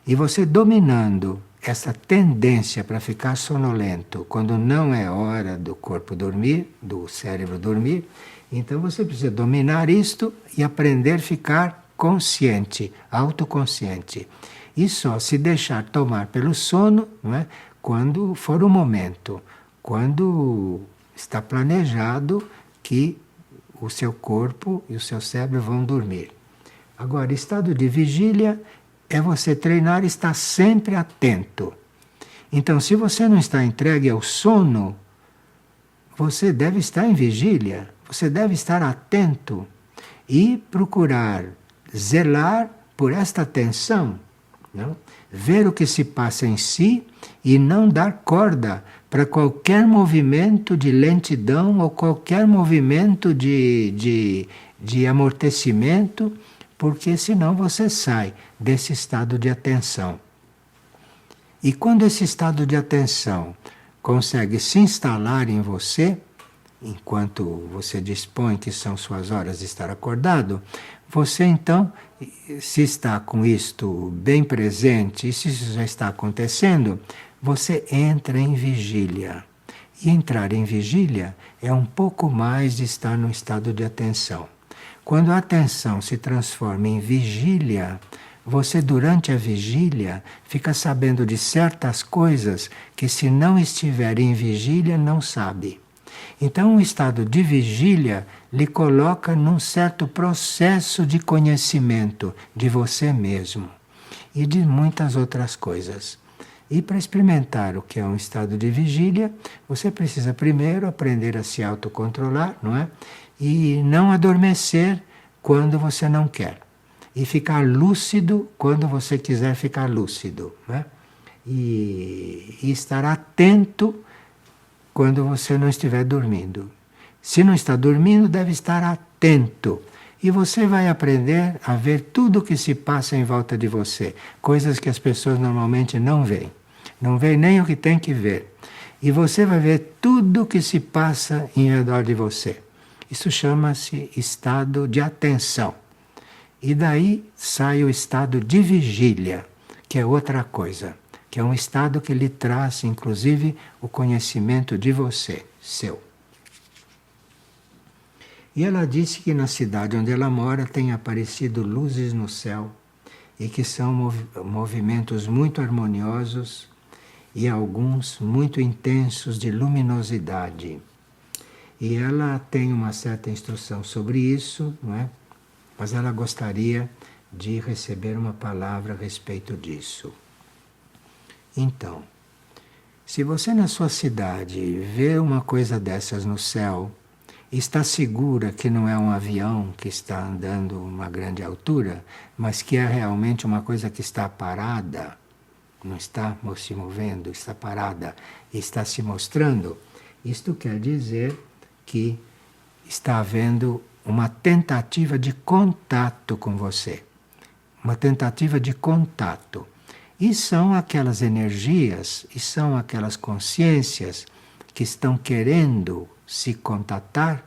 A: E você dominando essa tendência para ficar sonolento quando não é hora do corpo dormir, do cérebro dormir, então você precisa dominar isto e aprender a ficar consciente, autoconsciente. E só se deixar tomar pelo sono, não é? quando for o momento, quando está planejado que o seu corpo e o seu cérebro vão dormir. Agora, estado de vigília é você treinar e estar sempre atento. Então, se você não está entregue ao sono, você deve estar em vigília, você deve estar atento e procurar zelar por esta atenção, não? Ver o que se passa em si e não dar corda para qualquer movimento de lentidão ou qualquer movimento de amortecimento, porque senão você sai desse estado de atenção. E quando esse estado de atenção consegue se instalar em você, enquanto você dispõe que são suas horas de estar acordado, você então, se está com isto bem presente, e se isso já está acontecendo, você entra em vigília. E entrar em vigília é um pouco mais de estar no estado de atenção. Quando a atenção se transforma em vigília, você durante a vigília fica sabendo de certas coisas que se não estiver em vigília não sabe. Então o estado de vigília lhe coloca num certo processo de conhecimento de você mesmo e de muitas outras coisas. E para experimentar o que é um estado de vigília, você precisa primeiro aprender a se autocontrolar, não é? E não adormecer quando você não quer. E ficar lúcido quando você quiser ficar lúcido, né? E estar atento quando você não estiver dormindo. Se não está dormindo, deve estar atento. E você vai aprender a ver tudo o que se passa em volta de você. Coisas que as pessoas normalmente não veem. Não veem nem o que tem que ver. E você vai ver tudo o que se passa em redor de você. Isso chama-se estado de atenção. E daí sai o estado de vigília, que é outra coisa. Que é um estado que lhe traz, inclusive, o conhecimento de você, seu. E ela disse que na cidade onde ela mora tem aparecido luzes no céu e que são movimentos muito harmoniosos e alguns muito intensos de luminosidade. E ela tem uma certa instrução sobre isso, não é? Mas ela gostaria de receber uma palavra a respeito disso. Então, se você na sua cidade vê uma coisa dessas no céu, está segura que não é um avião que está andando a uma grande altura, mas que é realmente uma coisa que está parada, não está se movendo, está parada, está se mostrando, isto quer dizer que está havendo uma tentativa de contato com você. Uma tentativa de contato. E são aquelas energias, e são aquelas consciências que estão querendo se contatar,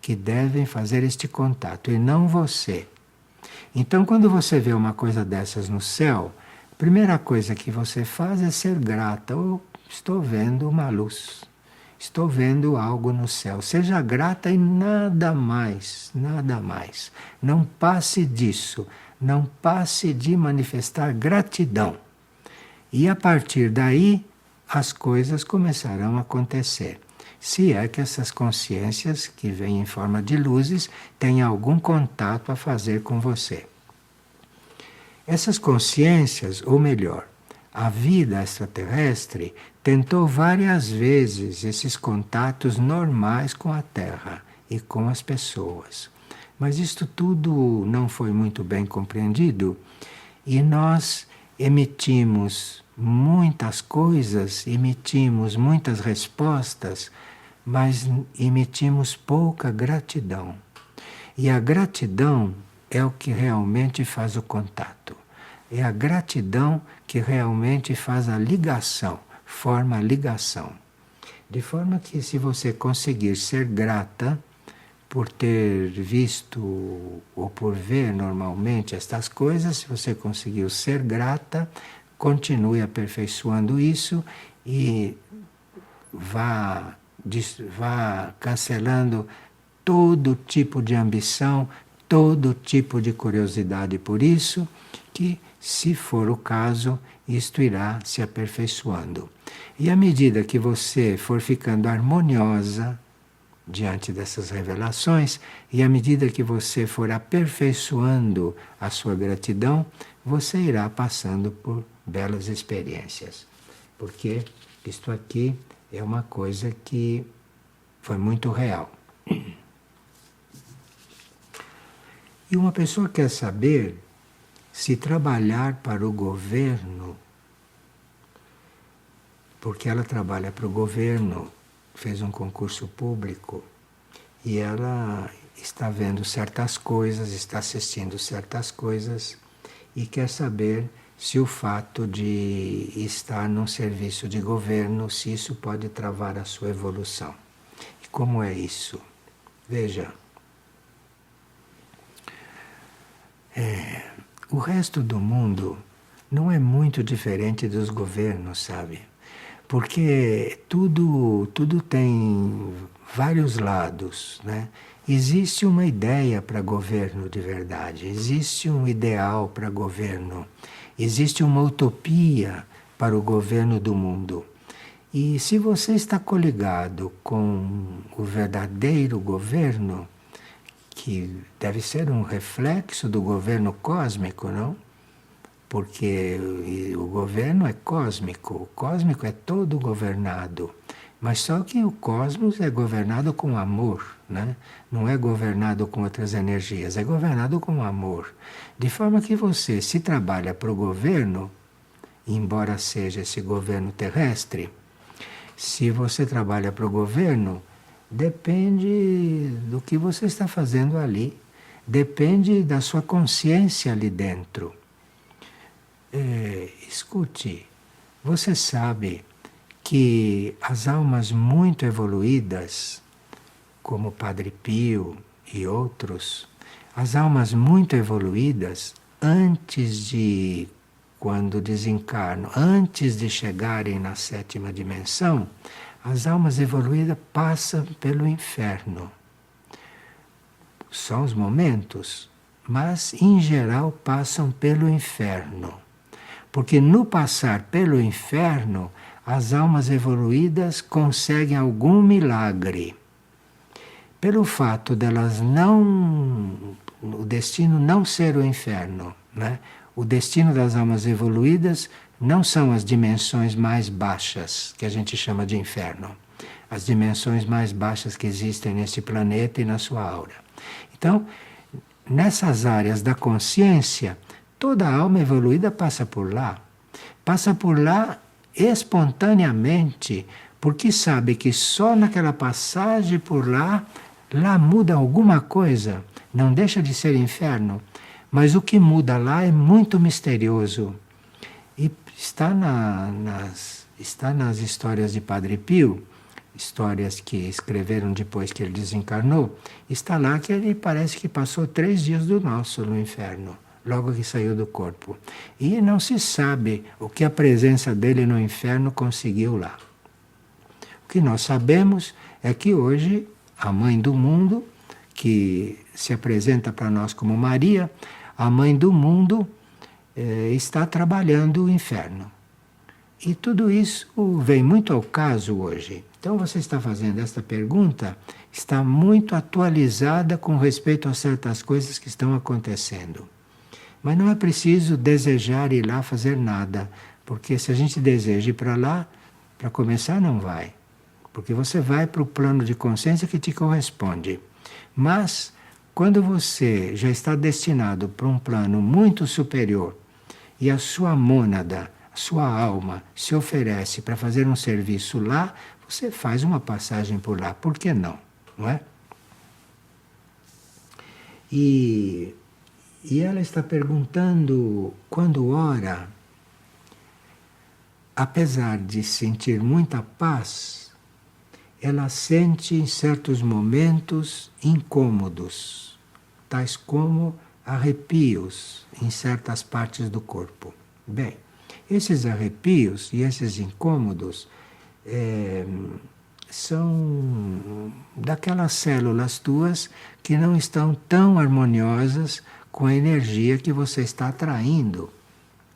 A: que devem fazer este contato, e não você. Então, quando você vê uma coisa dessas no céu, a primeira coisa que você faz é ser grata. Oh, estou vendo uma luz, estou vendo algo no céu. Seja grata e nada mais, nada mais. Não passe disso. Não passe de manifestar gratidão. E a partir daí, as coisas começarão a acontecer. Se é que essas consciências, que vêm em forma de luzes, têm algum contato a fazer com você. Essas consciências, ou melhor, a vida extraterrestre, tentou várias vezes esses contatos normais com a Terra e com as pessoas. Mas isto tudo não foi muito bem compreendido e nós emitimos muitas coisas, emitimos muitas respostas, mas emitimos pouca gratidão. E a gratidão é o que realmente faz o contato. É a gratidão que realmente faz a ligação, forma a ligação. De forma que se você conseguir ser grata, por ter visto ou por ver normalmente estas coisas, se você conseguiu ser grata, continue aperfeiçoando isso e vá cancelando todo tipo de ambição, todo tipo de curiosidade por isso, que Se for o caso, isto irá se aperfeiçoando. E à medida que você for ficando harmoniosa diante dessas revelações, e à medida que você for aperfeiçoando a sua gratidão, você irá passando por belas experiências. Porque isto aqui é uma coisa que foi muito real. E uma pessoa quer saber se trabalhar para o governo, porque ela trabalha para o governo, fez um concurso público e ela está vendo certas coisas, está assistindo certas coisas e quer saber se o fato de estar num serviço de governo, se isso pode travar a sua evolução. E como é isso? Veja, o resto do mundo não é muito diferente dos governos, sabe? Porque tudo tem vários lados, né? Existe uma ideia para governo de verdade, existe um ideal para governo, existe uma utopia para o governo do mundo. E se você está coligado com o verdadeiro governo, que deve ser um reflexo do governo cósmico, não? Porque o governo é cósmico, o cósmico é todo governado. Mas só que o cosmos é governado com amor, né? Não é governado com outras energias, é governado com amor. De forma que você, se trabalha para o governo, embora seja esse governo terrestre, se você trabalha para o governo, depende do que você está fazendo ali, depende da sua consciência ali dentro. Escute, você sabe que as almas muito evoluídas, como Padre Pio e outros, as almas muito evoluídas, antes de, quando desencarnam, antes de chegarem na sétima dimensão, as almas evoluídas passam pelo inferno. São os momentos, mas em geral passam pelo inferno. Porque no passar pelo inferno, as almas evoluídas conseguem algum milagre. Pelo fato delas o destino não ser o inferno, né? O destino das almas evoluídas não são as dimensões mais baixas, que a gente chama de inferno. As dimensões mais baixas que existem nesse planeta e na sua aura. Então, nessas áreas da consciência, toda alma evoluída passa por lá. Passa por lá espontaneamente, porque sabe que só naquela passagem por lá, lá muda alguma coisa. Não deixa de ser inferno, mas o que muda lá é muito misterioso. E está nas histórias de Padre Pio, histórias que escreveram depois que ele desencarnou, está lá que ele parece que passou 3 dias do nosso no inferno, logo que saiu do corpo. E não se sabe o que a presença dele no inferno conseguiu lá. O que nós sabemos é que hoje a mãe do mundo, que se apresenta para nós como Maria, a mãe do mundo está trabalhando o inferno. E tudo isso vem muito ao caso hoje. Então você está fazendo esta pergunta, está muito atualizada com respeito a certas coisas que estão acontecendo. Mas não é preciso desejar ir lá fazer nada, porque se a gente deseja ir para lá, para começar não vai. Porque você vai para o plano de consciência que te corresponde. Mas quando você já está destinado para um plano muito superior e a sua mônada, a sua alma se oferece para fazer um serviço lá, você faz uma passagem por lá. Por que não? Não é? E ela está perguntando, quando ora, apesar de sentir muita paz, ela sente em certos momentos incômodos, tais como arrepios em certas partes do corpo. Bem, esses arrepios e esses incômodos são daquelas células tuas que não estão tão harmoniosas com a energia que você está atraindo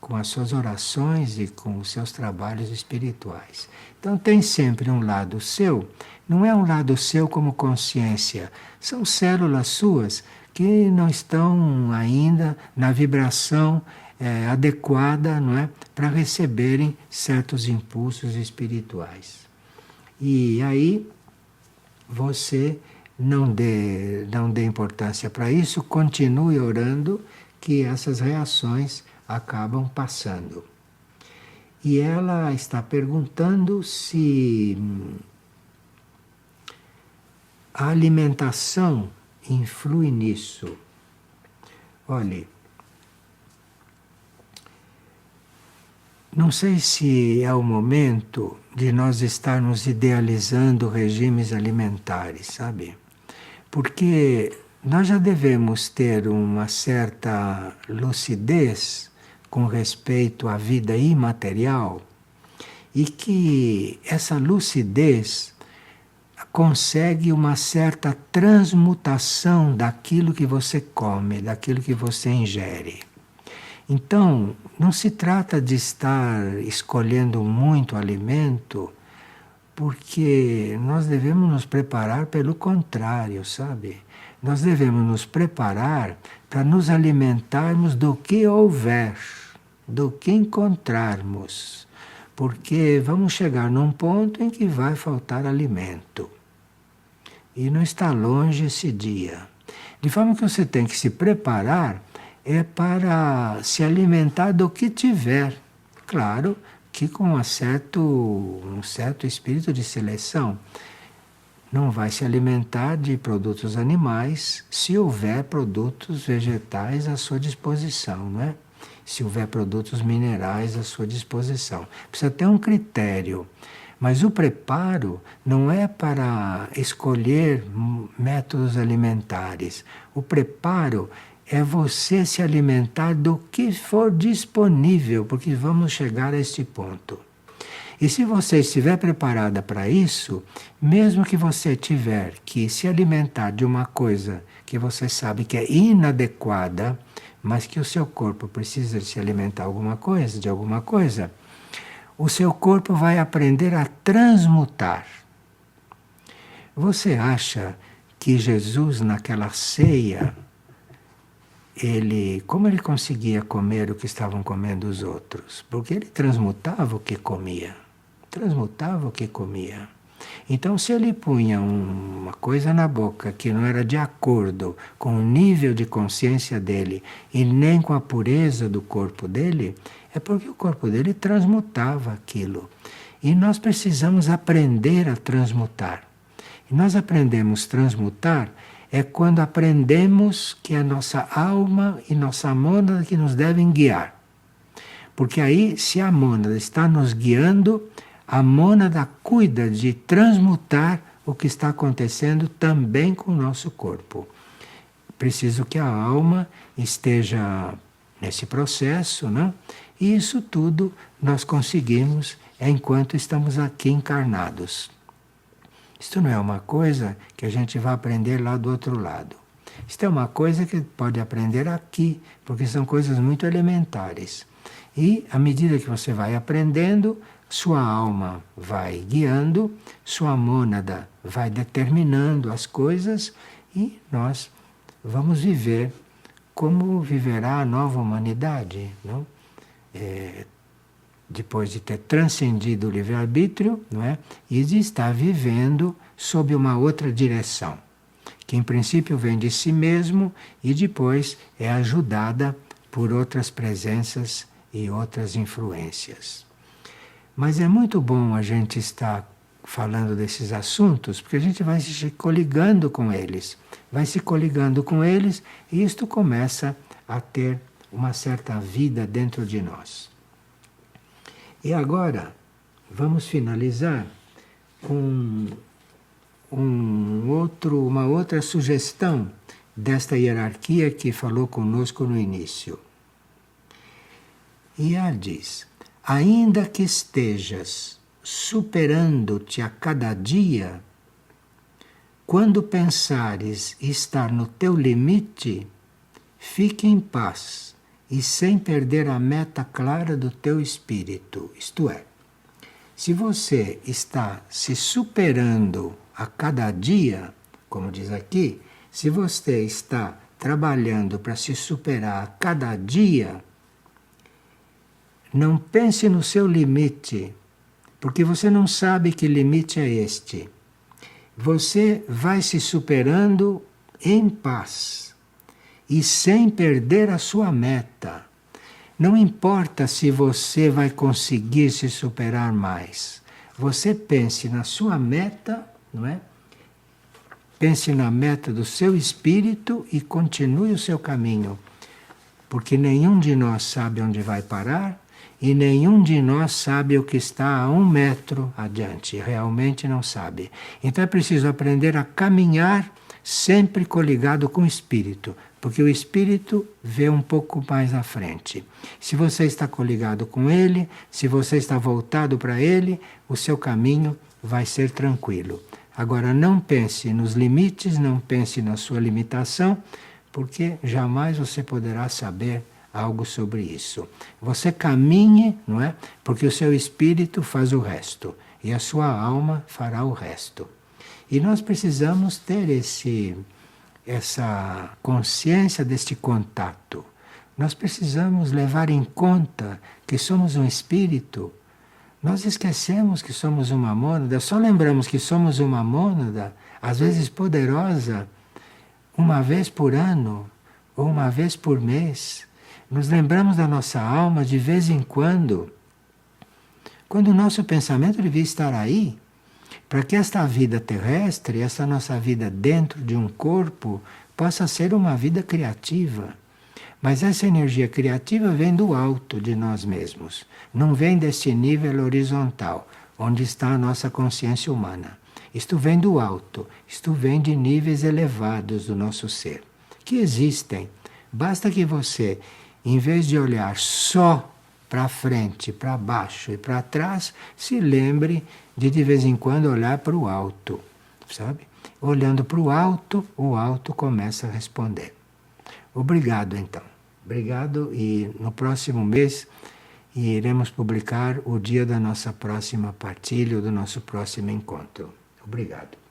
A: com as suas orações e com os seus trabalhos espirituais. Então tem sempre um lado seu, não é um lado seu como consciência, são células suas que não estão ainda na vibração adequada, não é, para receberem certos impulsos espirituais. E aí você não dê importância para isso, continue orando que essas reações acabam passando. E ela está perguntando se a alimentação influi nisso. Olhe, não sei se é o momento de nós estarmos idealizando regimes alimentares, sabe? Porque nós já devemos ter uma certa lucidez com respeito à vida imaterial e que essa lucidez consegue uma certa transmutação daquilo que você come, daquilo que você ingere. Então, não se trata de estar escolhendo muito alimento, porque nós devemos nos preparar pelo contrário, sabe? Nós devemos nos preparar para nos alimentarmos do que houver, do que encontrarmos, porque vamos chegar num ponto em que vai faltar alimento. E não está longe esse dia. De forma que você tem que se preparar para se alimentar do que tiver. Claro que com um certo espírito de seleção. Não vai se alimentar de produtos animais se houver produtos vegetais à sua disposição, não é? Se houver produtos minerais à sua disposição. Precisa ter um critério. Mas o preparo não é para escolher métodos alimentares. O preparo é você se alimentar do que for disponível, porque vamos chegar a este ponto. E se você estiver preparada para isso, mesmo que você tiver que se alimentar de uma coisa que você sabe que é inadequada, mas que o seu corpo precisa se alimentar de alguma coisa, o seu corpo vai aprender a transmutar. Você acha que Jesus naquela ceia, como ele conseguia comer o que estavam comendo os outros? Porque ele transmutava o que comia. Transmutava o que comia. Então, se ele punha uma coisa na boca que não era de acordo com o nível de consciência dele e nem com a pureza do corpo dele, é porque o corpo dele transmutava aquilo. E nós precisamos aprender a transmutar. E nós aprendemos a transmutar é quando aprendemos que é nossa alma e nossa mônada que nos devem guiar. Porque aí, se a mônada está nos guiando, a mônada cuida de transmutar o que está acontecendo também com o nosso corpo. Preciso que a alma esteja nesse processo, né? E isso tudo nós conseguimos enquanto estamos aqui encarnados. Isto não é uma coisa que a gente vai aprender lá do outro lado. Isto é uma coisa que pode aprender aqui, porque são coisas muito elementares. E à medida que você vai aprendendo, sua alma vai guiando, sua mônada vai determinando as coisas e nós vamos viver como viverá a nova humanidade, não? Depois de ter transcendido o livre-arbítrio, não é? E de estar vivendo sob uma outra direção, que em princípio vem de si mesmo e depois é ajudada por outras presenças e outras influências. Mas é muito bom a gente estar falando desses assuntos, porque a gente vai se coligando com eles. Vai se coligando com eles e isto começa a ter uma certa vida dentro de nós. E agora, vamos finalizar com uma outra sugestão desta hierarquia que falou conosco no início. E ela diz: ainda que estejas superando-te a cada dia, quando pensares estar no teu limite, fique em paz e sem perder a meta clara do teu espírito. Isto é, se você está se superando a cada dia, como diz aqui, se você está trabalhando para se superar a cada dia, não pense no seu limite, porque você não sabe que limite é este. Você vai se superando em paz e sem perder a sua meta. Não importa se você vai conseguir se superar mais. Você pense na sua meta, não é? Pense na meta do seu espírito e continue o seu caminho. Porque nenhum de nós sabe onde vai parar e nenhum de nós sabe o que está a 1 metro adiante. Realmente não sabe. Então é preciso aprender a caminhar sempre coligado com o espírito. Porque o espírito vê um pouco mais à frente. Se você está coligado com ele, se você está voltado para ele, o seu caminho vai ser tranquilo. Agora, não pense nos limites, não pense na sua limitação, porque jamais você poderá saber algo sobre isso. Você caminhe, não é? Porque o seu espírito faz o resto e a sua alma fará o resto. E nós precisamos ter essa consciência deste contato. Nós precisamos levar em conta que somos um espírito. Nós esquecemos que somos uma mônada, só lembramos que somos uma mônada, às vezes poderosa, uma vez por ano ou uma vez por mês. Nos lembramos da nossa alma de vez em quando o nosso pensamento devia estar aí, para que esta vida terrestre, essa nossa vida dentro de um corpo, possa ser uma vida criativa. Mas essa energia criativa vem do alto de nós mesmos, não vem desse nível horizontal, onde está a nossa consciência humana. Isto vem do alto, isto vem de níveis elevados do nosso ser, que existem. Basta que você, em vez de olhar só para frente, para baixo e para trás, se lembre de vez em quando olhar para o alto, sabe? Olhando para o alto começa a responder. Obrigado, então. Obrigado, e no próximo mês iremos publicar o dia da nossa próxima partilha, ou do nosso próximo encontro. Obrigado.